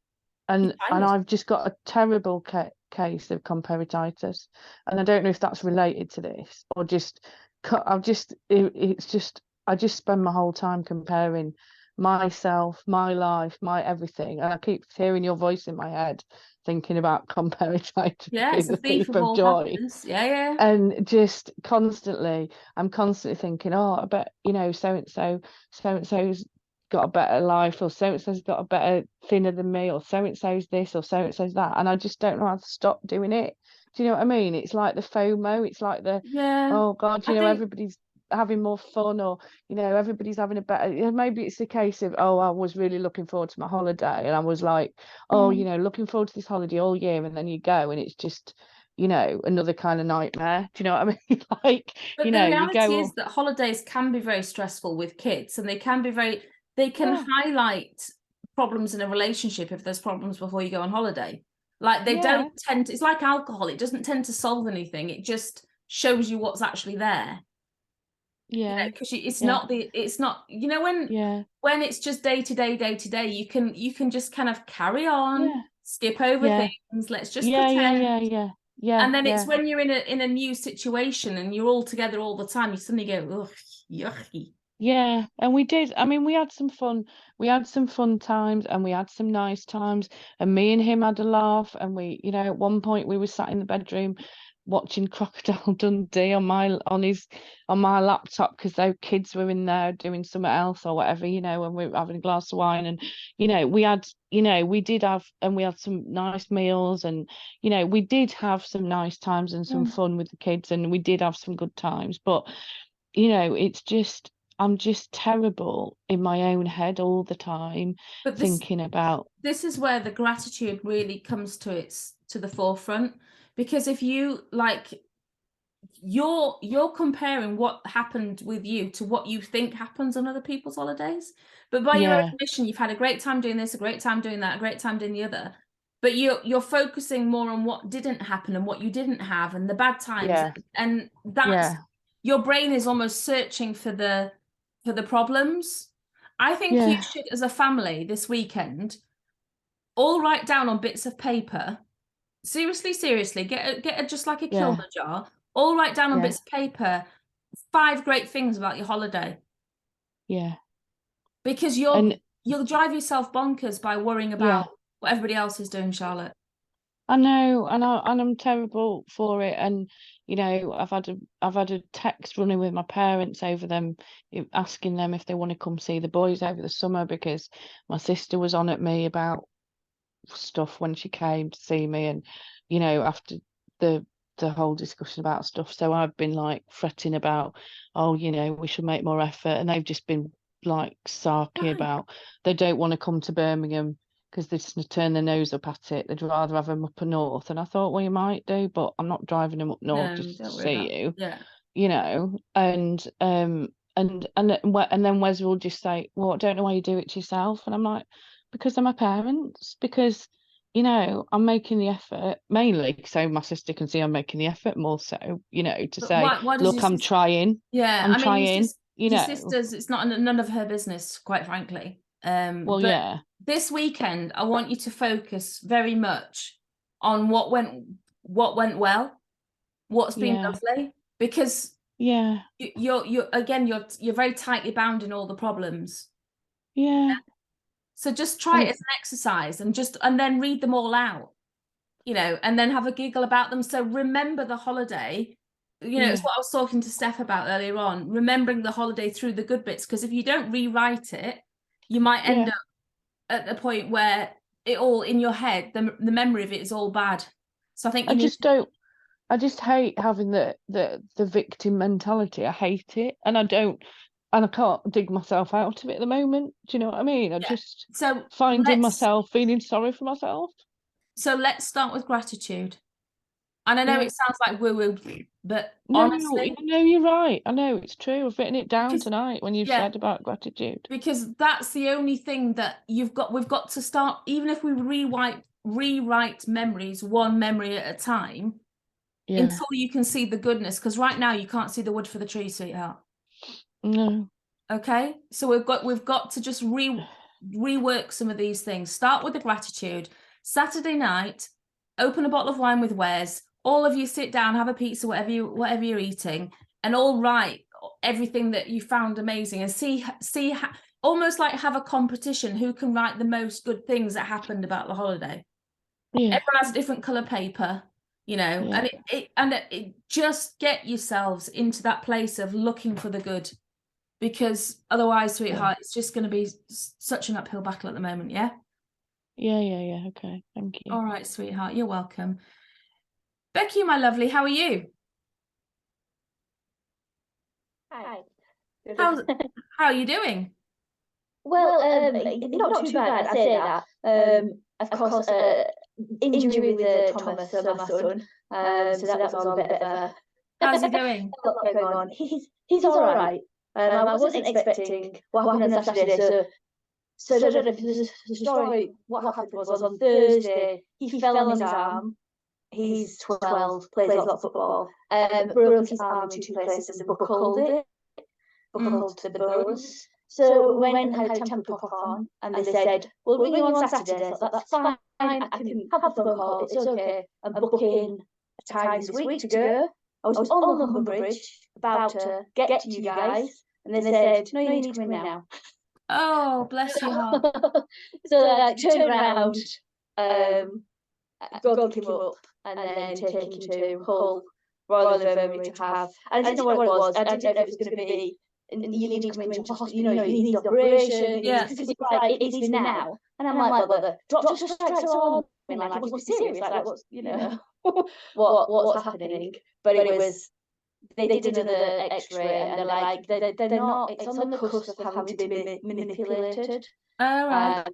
and I've just got a terrible case of comparatitis, and I don't know if that's related to this or just it's just I just spend my whole time comparing myself, my life, my everything, and I keep hearing your voice in my head thinking about comparatitis Yeah, being it's a the thief thief of of all joy. happiness. Yeah. And just constantly, I'm constantly thinking, oh, I bet, you know, so and so's got a better life, or so and so's got a better thinner than me, or so and so's this, or so and so's that, and I just don't know how to stop doing it. Do you know what I mean? It's like the FOMO. It's like the, Yeah. oh God, you I know, think everybody's having more fun, or you know, everybody's having a better. You know, maybe it's a case of, oh, I was really looking forward to my holiday, and I was like, oh, you know, looking forward to this holiday all year, and then you go, and it's just, you know, another kind of nightmare. Do you know what I mean? Like, But you the know, you reality go, is that holidays can be very stressful with kids, and they can Yeah. highlight problems in a relationship if there's problems before you go on holiday. Like they Yeah. don't tend to, it's like alcohol, it doesn't tend to solve anything, it just shows you what's actually there. Yeah. Because it's Yeah. not, you know, when it's just day to day, you can just kind of carry on, Yeah. skip over Yeah. things, let's just Yeah. pretend. Yeah. And then it's yeah. when you're in a new situation and you're all together all the time, you suddenly go, ugh, yucky. Yeah, and we did. I mean, we had some fun. We had some fun times, and we had some nice times. And me and him had a laugh. And we, you know, at one point we were sat in the bedroom watching Crocodile Dundee on my laptop because those kids were in there doing something else or whatever, you know, and we were having a glass of wine. And you know, we had some nice meals, and you know, we did have some nice times and some fun with the kids, and we did have some good times. But you know, it's just, I'm just terrible in my own head all the time, But thinking about. this is where the gratitude really comes to the forefront, because if you like, you're comparing what happened with you to what you think happens on other people's holidays, but by your own admission, you've had a great time doing this, a great time doing that, a great time doing the other, but you're focusing more on what didn't happen and what you didn't have and the bad times, and that's your brain is almost searching for the problems. I think you should, as a family this weekend, all write down on bits of paper, seriously, get just like a Kilner jar, all write down on bits of paper 5 great things about your holiday. Because you'll drive yourself bonkers by worrying about what everybody else is doing, Charlotte. I know, and I'm terrible for it. And you know, I've had a text running with my parents over them, asking them if they want to come see the boys over the summer, because my sister was on at me about stuff when she came to see me, and you know, after the whole discussion about stuff, so I've been like fretting about, oh, you know, we should make more effort, and they've just been like sarky about they don't want to come to Birmingham because they just turn their nose up at it. They'd rather have them up north. And I thought, well, you might do, but I'm not driving them up north just to see you. You know, and then Wes will just say, well, I don't know why you do it to yourself. And I'm like, because they're my parents, because you know, I'm making the effort, mainly so my sister can see I'm making the effort, more so, you know, to say, look, I'm trying. I'm trying. You know, sisters, it's not none of her business, quite frankly. Well, but this weekend, I want you to focus very much on what went well, what's been lovely, because you're very tightly bound in all the problems. So just try it as an exercise, and then read them all out, you know, and then have a giggle about them. So remember the holiday. You know, it's what I was talking to Steph about earlier on, remembering the holiday through the good bits, because if you don't rewrite it, you might end up at a point where it all in your head, the memory of it is all bad. So I think I just hate having the victim mentality. I hate it, and I can't dig myself out of it at the moment. Do you know what I mean? I just finding myself feeling sorry for myself. So let's start with gratitude. And I know it sounds like woo-woo, but no, honestly, no, you're right. I know it's true. I've written it down tonight when you've said about gratitude. Because that's the only thing that we've got to start. Even if we rewrite memories, one memory at a time, until you can see the goodness. Because right now you can't see the wood for the tree, sweetheart. No. Okay, so we've got to just rework some of these things. Start with the gratitude. Saturday night, open a bottle of wine with Wes, all of you sit down, have a pizza, whatever you're eating, and all write everything that you found amazing, and see almost like have a competition who can write the most good things that happened about the holiday. Yeah. Everyone has a different color paper, you know, Yeah. and it just get yourselves into that place of looking for the good, because otherwise, sweetheart, it's just going to be such an uphill battle at the moment. Yeah. Yeah. Okay. Thank you. All right, sweetheart. You're welcome. Becky, my lovely, how are you? Hi. How are you doing? Well, not too bad, I say that. Of course, injury with Thomas, so my son. So that was all a bit of a... How's he going? a lot going on. He's all right. I wasn't expecting what happened on Saturday, so I don't know if the story, what happened was on Thursday, he fell on his arm. He's 12, plays a lot of football, broke his arm in 2 places and buckled to the bones. So we went and had a temporary pop on, and they said, "We'll ring you on Saturday." I thought, that's fine, I can have a phone call, it's okay. I'm booking a time this week to go. I was on the Humber Bridge, about to get to you guys, and they said, "No, you need to come in now." Oh, bless your heart. So I turned around, got him up, and then take him to Hull Royal Infirmary to have. And I didn't know what it was. I didn't know if it was going to be, you need to come into hospital, you know, you need the operation. Yeah. Because it's like, it needs to be now. And I'm like, well, the doctor strikes are on. I mean, like, it must be serious. Like, what's, you know, what's happening? But it was, they did another X-ray, and they're like, they're not, it's on the cusp of having to be manipulated. All right.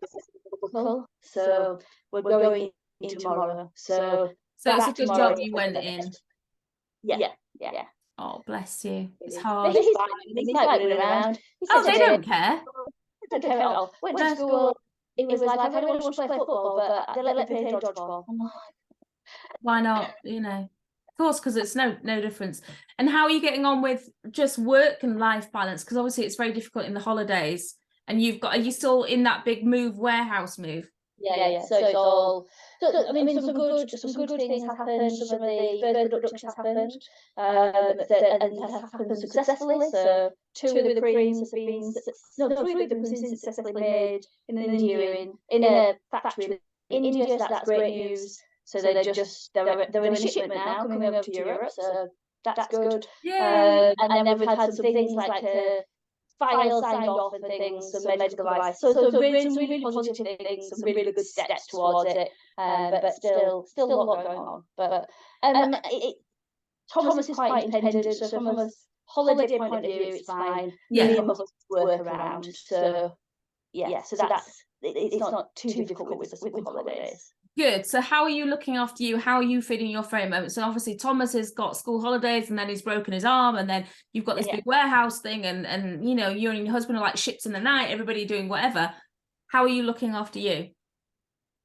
So we're going in tomorrow. So it's a good job you went in. Yeah. Oh, bless you. It's hard. He's fine. He's like running around. Oh, they don't care. They don't care at all. Went to school. It was like, I really want to play football, but they let me play dodgeball. Why not? You know, of course, because it's no difference. And how are you getting on with just work and life balance? Because obviously it's very difficult in the holidays. And are you still in that big warehouse move? Yeah. So it's all. So I mean, some good things happened. Some of the birth production has happened, and has happened successfully. So 2 of the creams have been, 3 of them have been successfully made in India, in a factory in India. So that's great news. So they're in a shipment now coming over to Europe. So that's good. Yeah. And then we've had some things like file signed off and things, some medical advice. So some really positive things, some really good steps towards it. But still a lot going on. But Thomas is quite independent, so from a holiday point of view, it's fine. Yeah. Me and my husband work around. So so that's it's not too difficult with holidays. Good. So how are you looking after you? How are you feeding your frame moment? So obviously Thomas has got school holidays, and then he's broken his arm, and then you've got this big warehouse thing, and you know, you and your husband are like ships in the night, everybody doing whatever. How are you looking after you?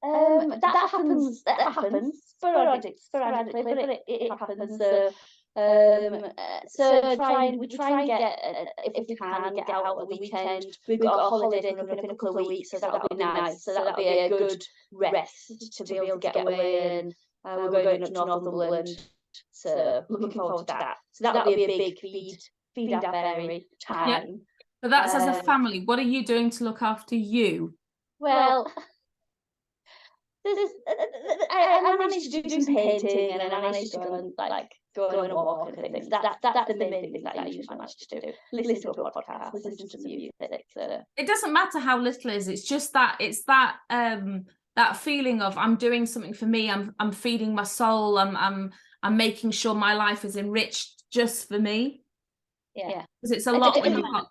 That happens sporadically, but it happens. So we try and get, if we can, get out at the weekend. We've got a holiday coming up in a couple of weeks, so that'll be nice. So that'll be a good rest to be able to get away, and we're going up to Northumberland. So looking forward to that. So that'll be a big feed our fairy time. Yeah. But that's as a family. What are you doing to look after you? Well, I managed to do some painting, and I managed to go on a walk and things. That's the main thing that I usually manage to do. Listen to a podcast, listen to some music. So it doesn't matter how little it is. It's just that that feeling of I'm doing something for me. I'm feeding my soul. I'm making sure my life is enriched just for me. Yeah, because it's a lot when you've got.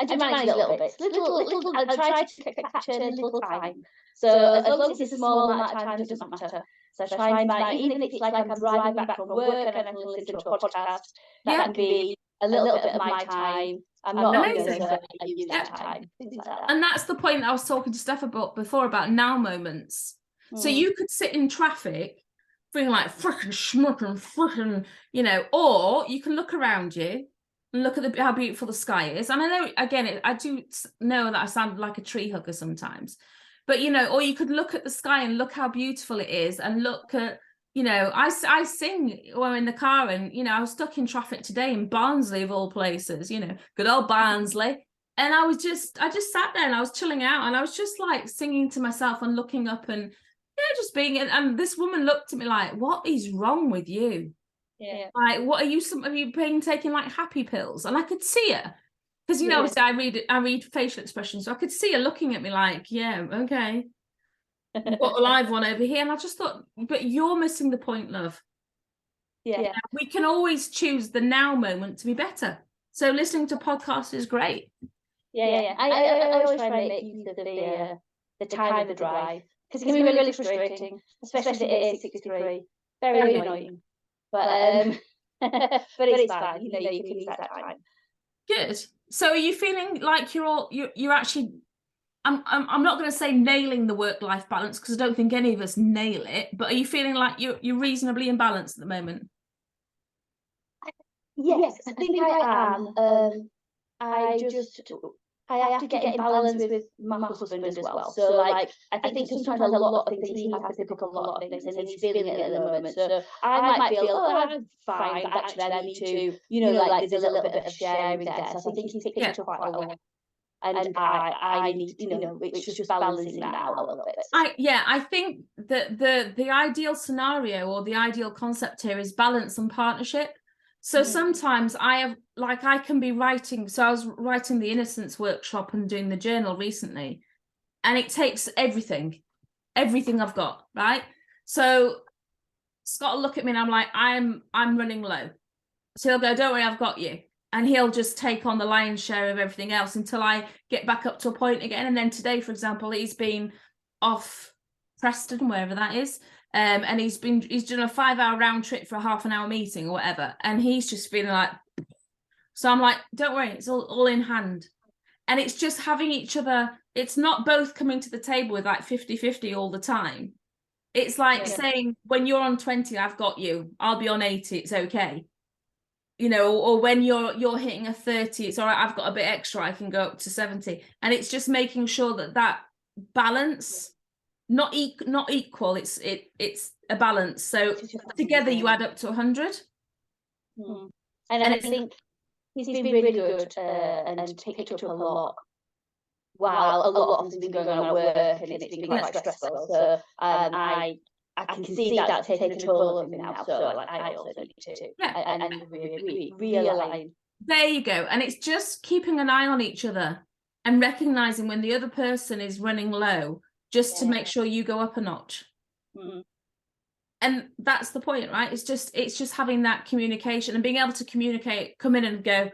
I do manage little bits. Little. I try to capture a little time. So as long as it's a small amount of time, it doesn't matter. So I try and find, even if it's like I'm driving back from work and I can listen to a podcast, that can be a little bit of my time. I'm not going to use that time. Things like that. And that's the point I was talking to Steph about before, about now moments. So you could sit in traffic feeling like frickin' frickin', you know, or you can look around you and look at how beautiful the sky is. And I know, again, I do know that I sound like a tree hugger sometimes, But, you know, or you could look at the sky and look how beautiful it is, and look at, you know, I sing when I'm in the car, and, you know, I was stuck in traffic today in Barnsley of all places, you know, good old Barnsley. And I just sat there and I was chilling out, and I was just like singing to myself and looking up, and yeah, just being, and this woman looked at me like, what is wrong with you? Yeah. Like, what are you, have you been taking like happy pills? And I could see her. Because, you know, Yeah. obviously I read facial expressions, so I could see her looking at me like, yeah, okay, you've got a live one over here. And I just thought, but you're missing the point, love. Yeah. We can always choose the now moment to be better. So listening to podcasts is great. Yeah. I always try and make use of the time of the drive, because it can be really frustrating, especially at 8:63. Very annoying. But but it's fine. You know, you can use that time. Good. So are you feeling like you're actually, I'm not going to say nailing the work-life balance, because I don't think any of us nail it, but are you feeling like you're reasonably in balance at the moment? Yes, I think I am. I have to get in balance with my husband as well. So, like, I think sometimes a lot of things, he has to pick up a lot of things, and he's feeling it at the moment. So I might feel, oh, I'm fine, but actually I need to, you know, like, there's a little bit of sharing there. So I think he's picked up quite a lot. And I need, you know, it's just balancing that out a little bit. I think that the ideal scenario, or the ideal concept here, is balance and partnership. So sometimes I can be writing. So I was writing the Innocence workshop and doing the journal recently, and it takes everything I've got, right? So Scott will look at me and I'm like, I'm running low. So he'll go, don't worry, I've got you. And he'll just take on the lion's share of everything else until I get back up to a point again. And then today, for example, he's been off Preston, wherever that is. And he's done a 5-hour round trip for a half-an-hour meeting or whatever. And he's just feeling like, so I'm like, don't worry, it's all in hand. And it's just having each other. It's not both coming to the table with like 50-50 all the time. It's like saying, when you're on 20, I've got you. I'll be on 80. It's okay. You know, or when you're hitting a 30, it's all right, I've got a bit extra, I can go up to 70. And it's just making sure that balance, not equal, it's a balance. So together you add up to 100. And I think he's been really good and picked up a lot, while a lot of things have been going on at work, and it's been quite stressful. So I can see that taking a toll of him now. So, like, I also need to and realign. There you go. And it's just keeping an eye on each other and recognizing when the other person is running low, just to make sure you go up a notch. And that's the point, right? It's just having that communication and being able to communicate, come in and go,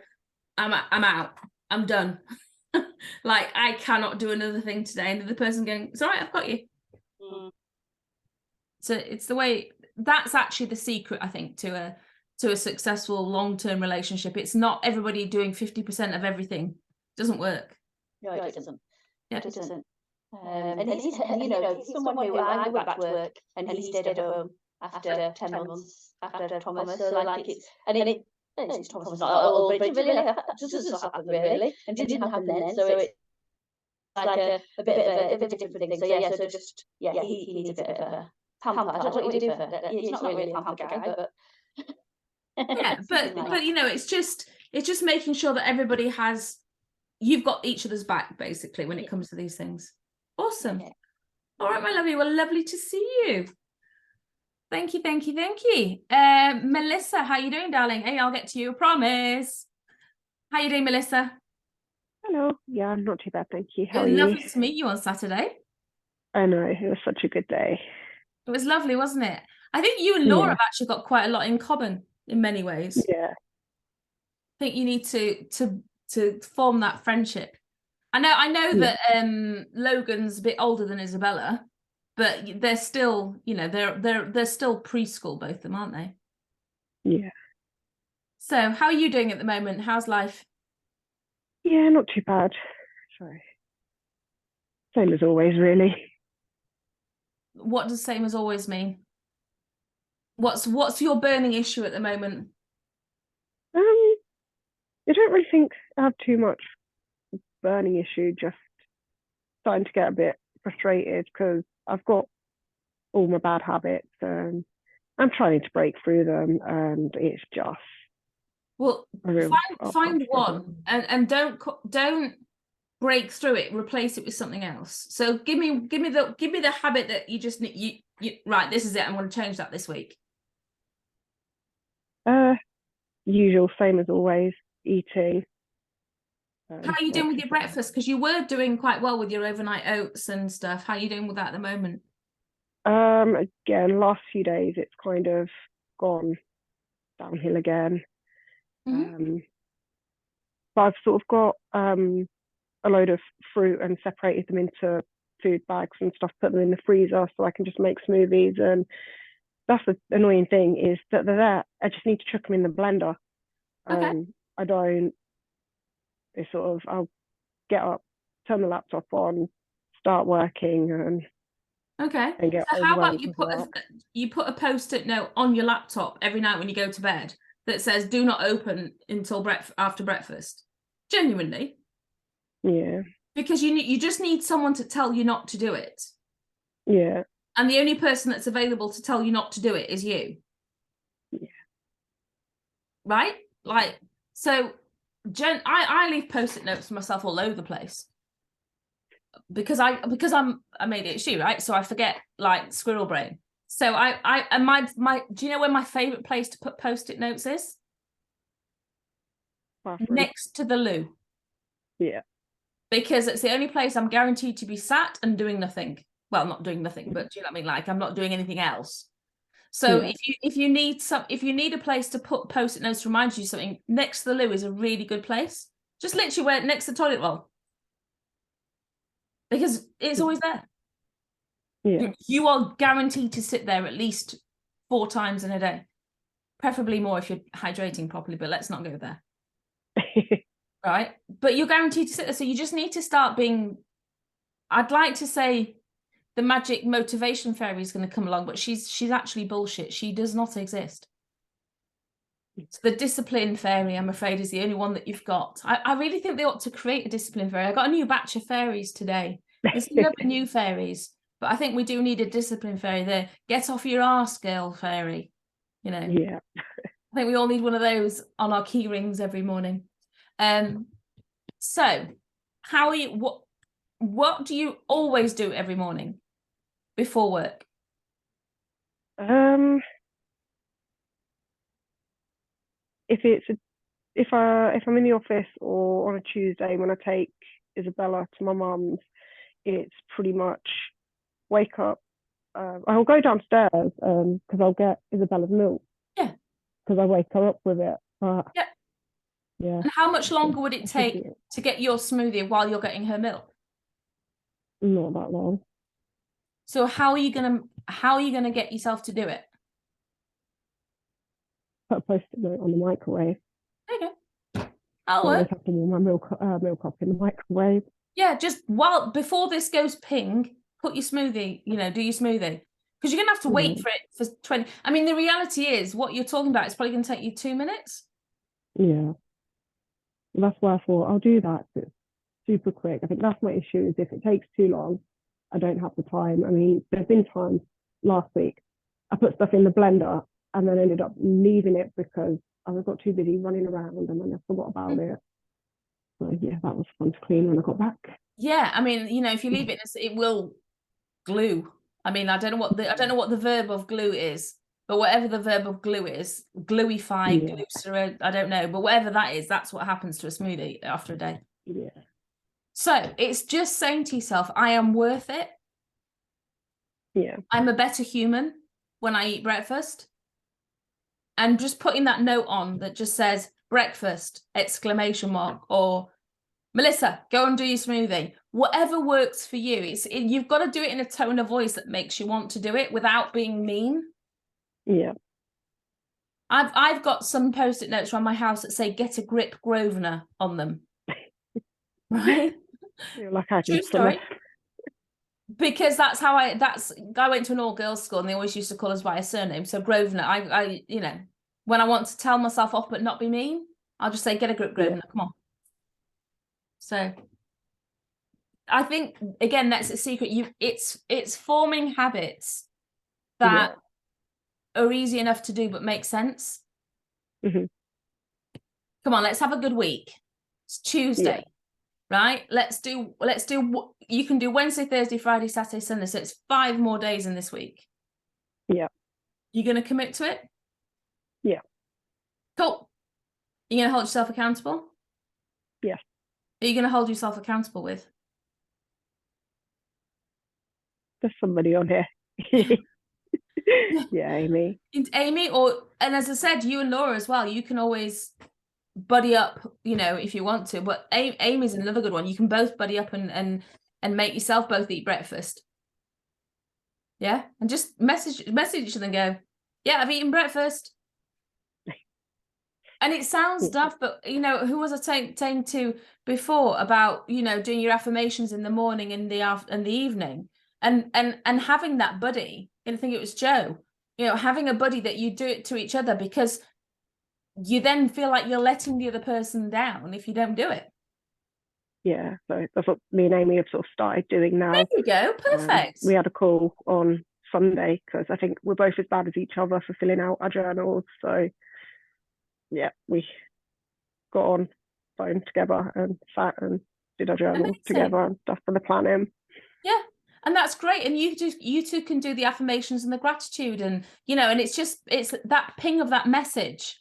I'm out, I'm done. Like, I cannot do another thing today. And the other person going, it's all right, I've got you. So it's the way, that's actually the secret, I think, to a successful long-term relationship. It's not everybody doing 50% of everything. It doesn't work. No, it doesn't. Yeah. It doesn't. And he's, you know, he's someone who, I went back to work and he stayed at home after 10 months after Thomas. So, like, it's Thomas is not old, but it really doesn't happen, really, and didn't happen then. So it's like a bit of a different thing. So he needs a bit of a pamper. I don't know what you do for that. It's not really a pamper guy, but yeah, but you know, it's just making sure that everybody you've got each other's back, basically, when it comes to these things. Awesome. All right, my lovely. Well, lovely to see you. Thank you. Melissa, how you doing, darling? Hey, I'll get to you, I promise. How you doing, Melissa? Hello. Yeah, I'm not too bad, thank you. How are you? Lovely to meet you on Saturday. I know, it was such a good day. It was lovely, wasn't it? I think you and Laura have actually got quite a lot in common in many ways. Yeah. I think you need to form that friendship. I know that Logan's a bit older than Isabella, but they're still, you know, they're still preschool, both of them, aren't they? Yeah. So how are you doing at the moment? How's life? Yeah, not too bad. Sorry. Same as always, really. What does same as always mean? What's your burning issue at the moment? I don't really think I have too much burning issue, just starting to get a bit frustrated because I've got all my bad habits and I'm trying to break through them, and it's just Well, a real find struggle. one and don't break through it, replace it with something else. So give me the habit that you just need, you right, this is it, I'm going to change that this week. Usual, same as always, eating. How are you doing with your breakfast? Because you were doing quite well with your overnight oats and stuff. How are you doing with that at the moment? Again, last few days it's kind of gone downhill again. But I've sort of got a load of fruit and separated them into food bags and stuff, put them in the freezer so I can just make smoothies. And that's the annoying thing, is that they're there. I just need to chuck them in the blender. Okay. I don't. It's sort of, I'll get up, turn the laptop on, start working, and okay. get So how about overwhelmed you put a post-it note on your laptop every night when you go to bed that says "Do not open until after breakfast." Genuinely. Yeah. Because you just need someone to tell you not to do it. Yeah. And the only person that's available to tell you not to do it is you. Yeah. Right? Like, so I leave post-it notes for myself all over the place. Because I'm ADHD, right? So I forget, like squirrel brain. So and my do you know where my favorite place to put post-it notes is? Bathroom. Next to the loo. Yeah. Because it's the only place I'm guaranteed to be sat and doing nothing. Well, not doing nothing, but do you know what I mean? Like, I'm not doing anything else. So Yeah. if you need a place to put post-it notes to remind you something, next to the loo is a really good place. Just literally where next to the toilet roll. Because it's always there. Yeah. You are guaranteed to sit there at least 4 times in a day. Preferably more if you're hydrating properly, but let's not go there. Right? But you're guaranteed to sit there. So you just need to start being, I'd like to say the magic motivation fairy is going to come along, but she's actually bullshit. She does not exist. So the discipline fairy, I'm afraid, is the only one that you've got. I really think they ought to create a discipline fairy. I got a new batch of fairies today. There's lovely new fairies, but I think we do need a discipline fairy there. Get off your arse, girl fairy. You know. Yeah. I think we all need one of those on our key rings every morning. So how are you, what do you always do every morning before work? If I'm in the office or on a Tuesday when I take Isabella to my mum's, it's pretty much wake up. I'll go downstairs because I'll get Isabella's milk. Yeah. Because I wake her up with it. Yeah. Yeah. And how much longer would it take to get your smoothie while you're getting her milk? Not that long. So how are you gonna get yourself to do it? Put a post-it note on the microwave. There you go. I'll I always work. have to warm my milk up in the microwave. Yeah, just before this goes ping, put your smoothie, do your smoothie. Because you're gonna have to wait for it for 20. I mean, the reality is what you're talking about is probably gonna take you 2 minutes. Yeah. That's why I thought I'll do that. It's super quick. I think that's my issue, is if it takes too long, I don't have the time. I mean, there's been times last week I put stuff in the blender and then ended up leaving it because I got too busy running around and then I forgot about it. So yeah, that was fun to clean when I got back. Yeah, I mean, if you leave it will glue. I mean, I don't know what the verb of glue is, but whatever the verb of glue is, gluify, glucerate, I don't know, but whatever that is, that's what happens to a smoothie after a day. Yeah. So it's just saying to yourself, I am worth it. Yeah. I'm a better human when I eat breakfast. And just putting that note on that just says breakfast, ! Or Melissa, go and do your smoothie. Whatever works for you. You've got to do it in a tone of voice that makes you want to do it without being mean. Yeah. I've got some post-it notes around my house that say "Get a grip, Grosvenor" on them. Right? You're like, I True story. Because that's how I went to an all-girls school and they always used to call us by a surname. So Grosvenor, I when I want to tell myself off but not be mean, I'll just say, "Get a grip, Grosvenor." Come on. So I think again that's a secret. It's forming habits that are easy enough to do but make sense. Mhm. Come on, let's have a good week. It's Tuesday, right? Let's do you can do Wednesday, Thursday, Friday, Saturday, Sunday. So it's 5 more days in this week. Yeah. You gonna commit to it? Yeah. Cool. You gonna hold yourself accountable? Yeah. Who are you gonna hold yourself accountable with? There's somebody on here. Yeah, Amy. It's Amy, and as I said, you and Laura as well. You can always buddy up, you know, if you want to. But Amy's another good one. You can both buddy up and make yourself both eat breakfast. Yeah, and just message each other and go, yeah, I've eaten breakfast. And it sounds daft, but you know, who was I saying to before about, you know, doing your affirmations in the morning and the evening, and having that buddy. And I think it was Joe. You know, having a buddy that you do it to each other, because you then feel like you're letting the other person down if you don't do it. Yeah, so that's what me and Amy have sort of started doing now. There you go, perfect. We had a call on Sunday because I think we're both as bad as each other for filling out our journals. So yeah, we got on phone together and sat and did our journals together and stuff for the planning. Yeah, and that's great. And you two can do the affirmations and the gratitude, and you know, and it's that ping of that message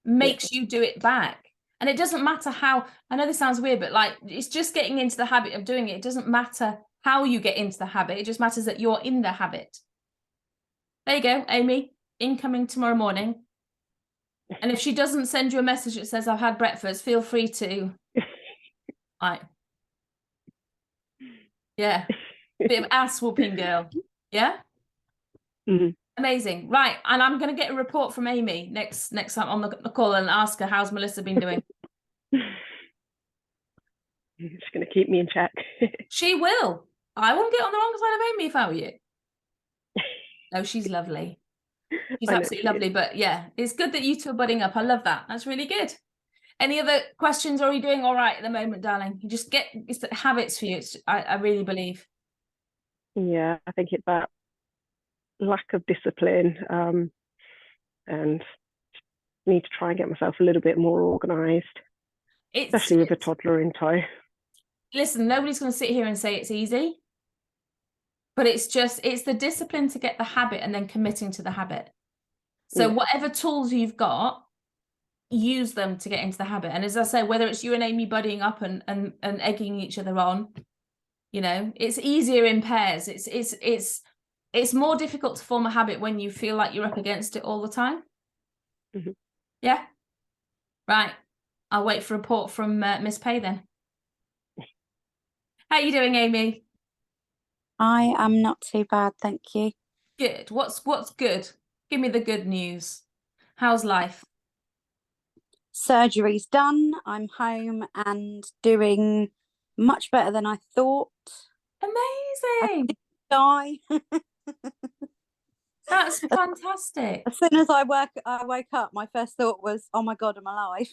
makes you do it back. And it doesn't matter how, I know this sounds weird, but like, it's just getting into the habit of doing it. It doesn't matter how you get into the habit. It just matters that you're in the habit. There you go, Amy, incoming tomorrow morning. And if she doesn't send you a message that says I've had breakfast, feel free to, right. Yeah, bit of ass whooping girl. Yeah. Mm-hmm. Amazing. Right. And I'm going to get a report from Amy next time on the call and ask her, how's Melissa been doing? She's going to keep me in check. She will. I wouldn't get on the wrong side of Amy if I were you. No, she's lovely. She's absolutely lovely. But yeah, it's good that you two are budding up. I love that. That's really good. Any other questions? Or are you doing all right at the moment, darling? You just it's the habits for you. I really believe. Yeah, I think it's that lack of discipline, and need to try and get myself a little bit more organised, especially with a toddler in tow. Listen, nobody's going to sit here and say it's easy, but it's the discipline to get the habit and then committing to the habit. So whatever tools you've got, use them to get into the habit. And as I say, whether it's you and Amy buddying up and egging each other on, you know, it's easier in pairs. It's more difficult to form a habit when you feel like you're up against it all the time. Mm-hmm. Yeah. Right. I'll wait for a report from Miss Pay then. How are you doing, Amy? I am not too bad, thank you. Good. What's good? Give me the good news. How's life? Surgery's done. I'm home and doing much better than I thought. Amazing. I didn't die. That's fantastic. As soon as I woke up, my first thought was, "Oh my God, I'm alive."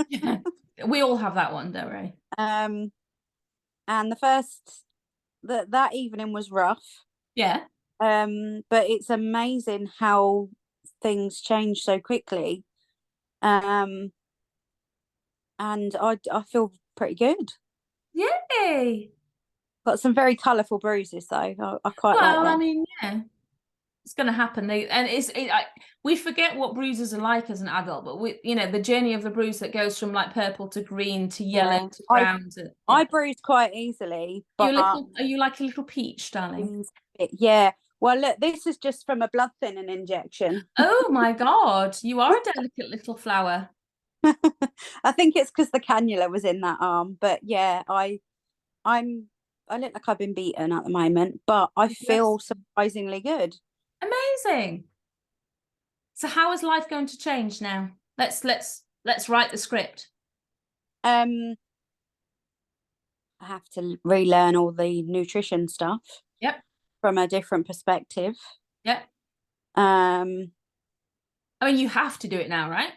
Yeah. We all have that one, don't we? And that evening was rough. Yeah. But it's amazing how things change so quickly. And I feel pretty good. Yay! Got some very colourful bruises though. I quite like them. I mean, yeah. It's going to happen. We forget what bruises are like as an adult, but the journey of the bruise that goes from like purple to green to yellow to brown. I bruise quite easily. But are you like a little peach, darling? Yeah. Well, look, this is just from a blood thinning injection. Oh my God, you are a delicate little flower. I think it's because the cannula was in that arm, but yeah, I look like I've been beaten at the moment, but I feel surprisingly good. Amazing. So how is life going to change now? Let's write the script. I have to relearn all the nutrition stuff. Yep. From a different perspective. Yep. I mean, you have to do it now, right?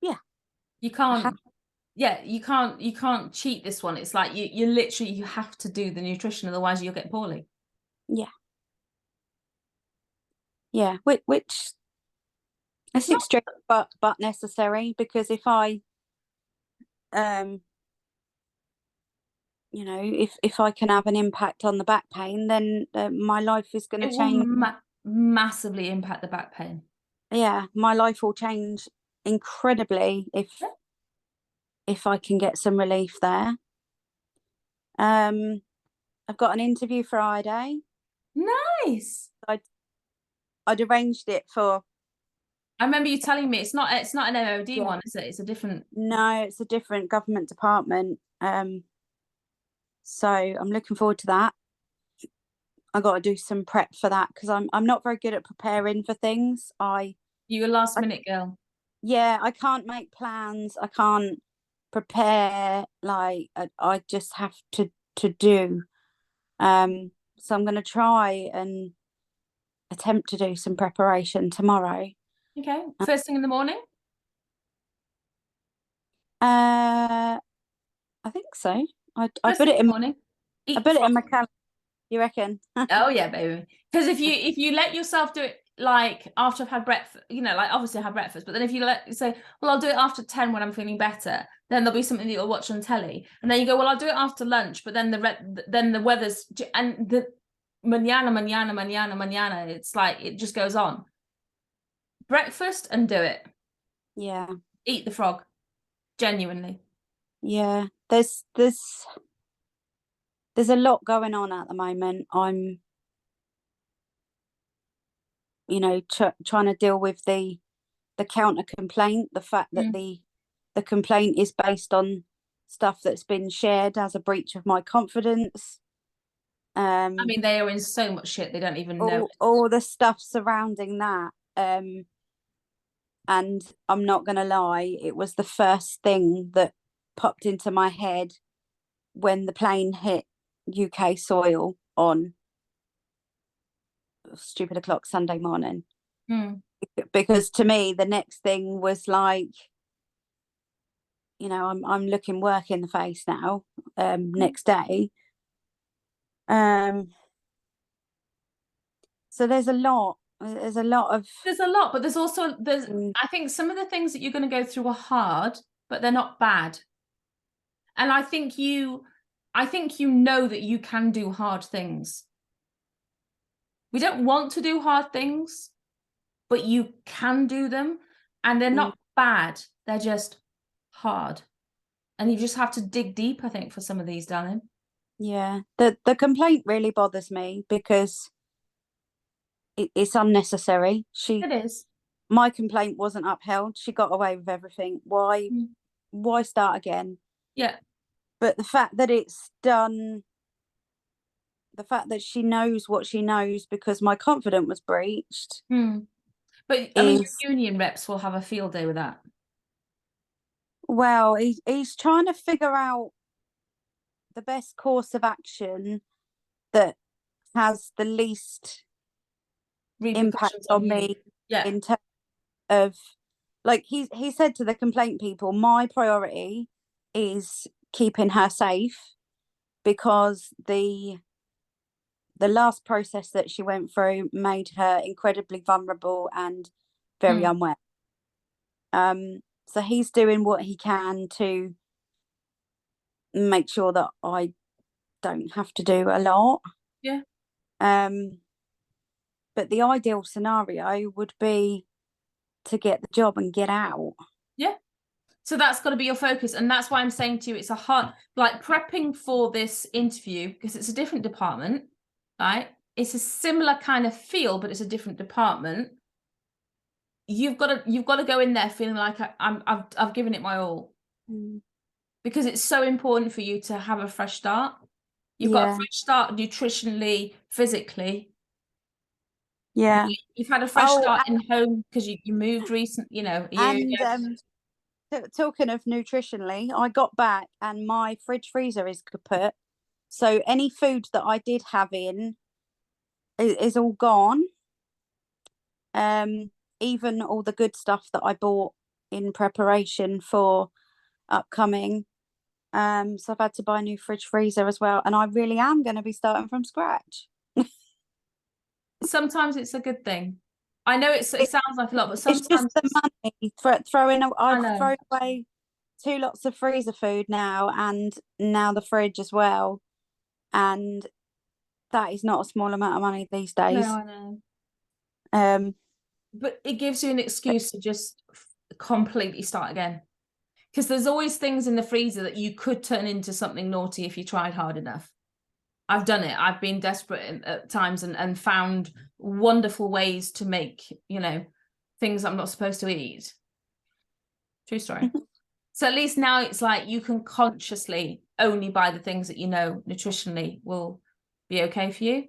Yeah. You can't Yeah, you can't cheat this one. It's like you literally you have to do the nutrition, otherwise you'll get poorly. Yeah, which It's is extreme, but necessary, because if I you know, if I can have an impact on the back pain, then my life is going to It will change. massively impact the back pain. Yeah, my life will change incredibly if I can get some relief there. I've got an interview Friday. Nice. I'd arranged it for. I remember you telling me it's not an MOD one, is it? It's a different. No, it's a different government department. So I'm looking forward to that. I got to do some prep for that, because I'm not very good at preparing for things. You a last minute girl. Yeah, I can't make plans. I can't prepare. Like I just have to do. So I'm going to try and attempt to do some preparation tomorrow. Okay. First thing in the morning? I think so. I put it in morning. I put it in my calendar. You reckon? Oh yeah, baby. Because if you let yourself do it like after I've had breakfast, you know, like obviously I have breakfast, but then if you say, well, I'll do it after 10 when I'm feeling better, then there'll be something that you'll watch on telly, and then you go, well, I'll do it after lunch, but then the weather's and the mañana, it's like it just goes on. Breakfast and do it. Yeah. Eat the frog. Genuinely. Yeah. There's a lot going on at the moment. I'm, you know, trying to deal with the counter complaint, the fact that the complaint is based on stuff that's been shared as a breach of my confidence. I mean, they are in so much shit they don't even know. All the stuff surrounding that. And I'm not going to lie, it was the first thing that popped into my head when the plane hit UK soil on stupid o'clock Sunday morning. Because to me, the next thing was like, you know, I'm looking work in the face now. Next day. So there's a lot. There's a lot, but there's also I think some of the things that you're going to go through are hard, but they're not bad. And I think you know that you can do hard things. We don't want to do hard things, but you can do them, and they're not bad. They're just hard. And you just have to dig deep, I think, for some of these, darling. Yeah. The complaint really bothers me because it's unnecessary. It is. My complaint wasn't upheld. She got away with everything. Why start again? Yeah. But the fact that it's done, the fact that she knows what she knows because my confidence was breached. But I mean, your union reps will have a field day with that. Well, he's trying to figure out the best course of action that has the least impact on me. Yeah. In terms of, like, he said to the complaint people, my priority is keeping her safe, because the last process that she went through made her incredibly vulnerable and very unwell. So he's doing what he can to make sure that I don't have to do a lot. Yeah. But the ideal scenario would be to get the job and get out. Yeah. So that's got to be your focus. And that's why I'm saying to you, it's a hard, like prepping for this interview, because it's a different department, right? It's a similar kind of feel, but it's a different department. You've got to go in there feeling like I've given it my all, because it's so important for you to have a fresh start. You've got a fresh start nutritionally, physically. Yeah. You've had a fresh start in home because you moved recently, you know, a year ago. Talking of nutritionally, I got back and my fridge freezer is kaput. So any food that I did have in is all gone. Even all the good stuff that I bought in preparation for upcoming. So I've had to buy a new fridge freezer as well, and I really am going to be starting from scratch. Sometimes it's a good thing. I know it sounds like a lot, but It's sometimes just the money throwing. know. I've thrown away 2 lots of freezer food now, and now the fridge as well, and that is not a small amount of money these days. No, I know. Um, But it gives you an excuse to just completely start again. Because there's always things in the freezer that you could turn into something naughty if you tried hard enough. I've done it. I've been desperate at times and found wonderful ways to make, you know, things I'm not supposed to eat. True story. So at least now it's like you can consciously only buy the things that you know nutritionally will be okay for you.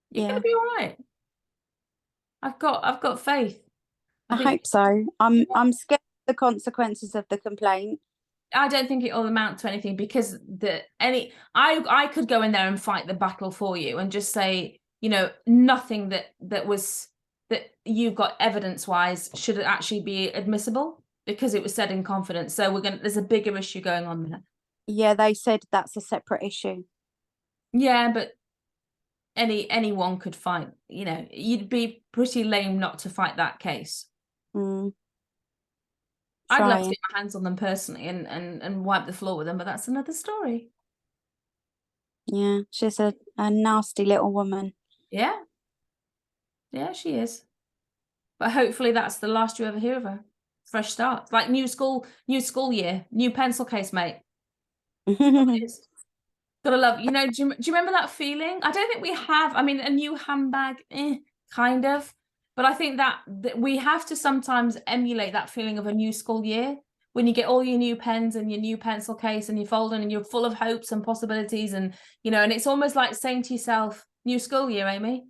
You're gonna be all right. I've got faith. I hope so. I'm scared of the consequences of the complaint. I don't think it'll amount to anything, because I could go in there and fight the battle for you and just say, you know, nothing that you've got evidence wise should actually be admissible because it was said in confidence. So there's a bigger issue going on there. Yeah, they said that's a separate issue. Yeah, but anyone could fight, you know, you'd be pretty lame not to fight that case. I'd love to get my hands on them personally and wipe the floor with them, but that's another story. Yeah, she's a nasty little woman. Yeah. Yeah, she is. But hopefully that's the last you ever hear of her. Fresh start. It's like new school year, new pencil case, mate. Gotta love, you know, do you remember that feeling? I don't think we have, I mean, a new handbag, kind of. But I think that we have to sometimes emulate that feeling of a new school year when you get all your new pens and your new pencil case and you're folding and you're full of hopes and possibilities, and, you know, and it's almost like saying to yourself, new school year, Amy.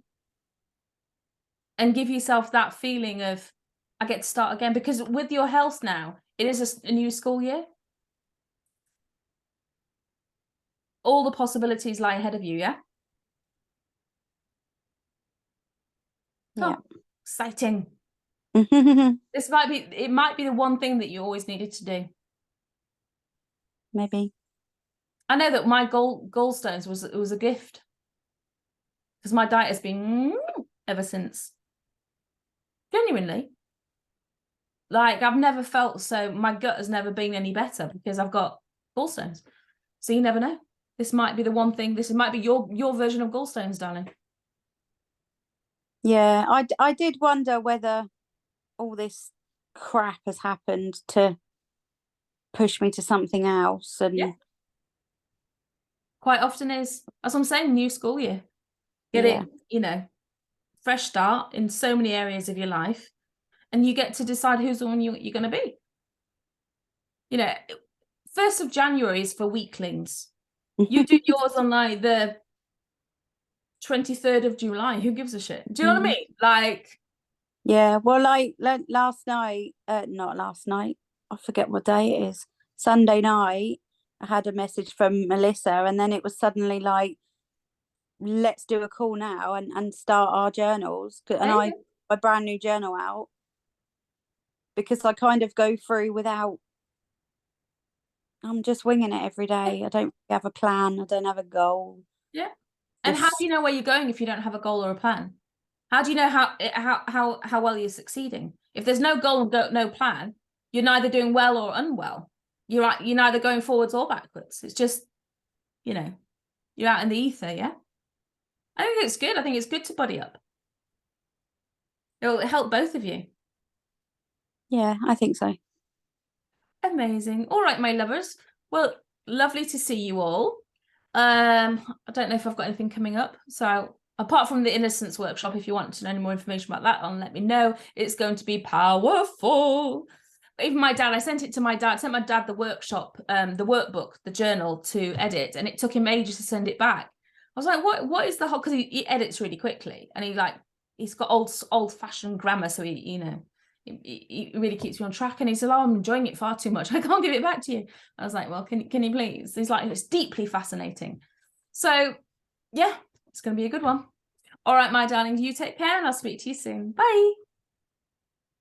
And give yourself that feeling of, I get to start again, because with your health now, it is a new school year. All the possibilities lie ahead of you, yeah? Yeah. Exciting. It might be the one thing that you always needed to do. Maybe. I know that my gallstones was a gift, because my diet has been ever since. Genuinely. Like, I've never felt so, my gut has never been any better because I've got gallstones. So you never know. This might be the one thing, this might be your version of gallstones, darling. Yeah, I did wonder whether all this crap has happened to push me to something else. And yeah, quite often is. As I'm saying, new school year. Get it, you know, fresh start in so many areas of your life, and you get to decide who's the one you're going to be. You know, 1st of January is for weaklings. You do yours on like the 23rd of July. Who gives a shit? Do you know what I mean? Like, yeah, well, like last night, not last night, I forget what day it is. Sunday night, I had a message from Melissa, and then it was suddenly like, let's do a call now and start our journals. And I a brand new journal out, because I kind of go through without, I'm just winging it every day. I don't have a plan. I don't have a goal. Yeah. And how do you know where you're going if you don't have a goal or a plan? How do you know how well you're succeeding? If there's no goal and no plan, you're neither doing well or unwell. You're neither going forwards or backwards. It's just, you know, you're out in the ether, yeah? I think it's good. I think it's good to buddy up. It'll help both of you. Yeah, I think so. Amazing. All right, my lovers. Well, lovely to see you all. I don't know if I've got anything coming up. So apart from the Innocence workshop, if you want to know any more information about that, let me know. It's going to be powerful. Even my dad, I sent my dad the workshop, the workbook, the journal to edit, and it took him ages to send it back. I was like, what is the whole, because he edits really quickly, and he's got old-fashioned grammar, so he really keeps me on track. And he said, I'm enjoying it far too much, I can't give it back to you. I was like, well, can you please? He's like, it's deeply fascinating. So yeah, it's going to be a good one. All right, my darling, you take care, and I'll speak to you soon. Bye.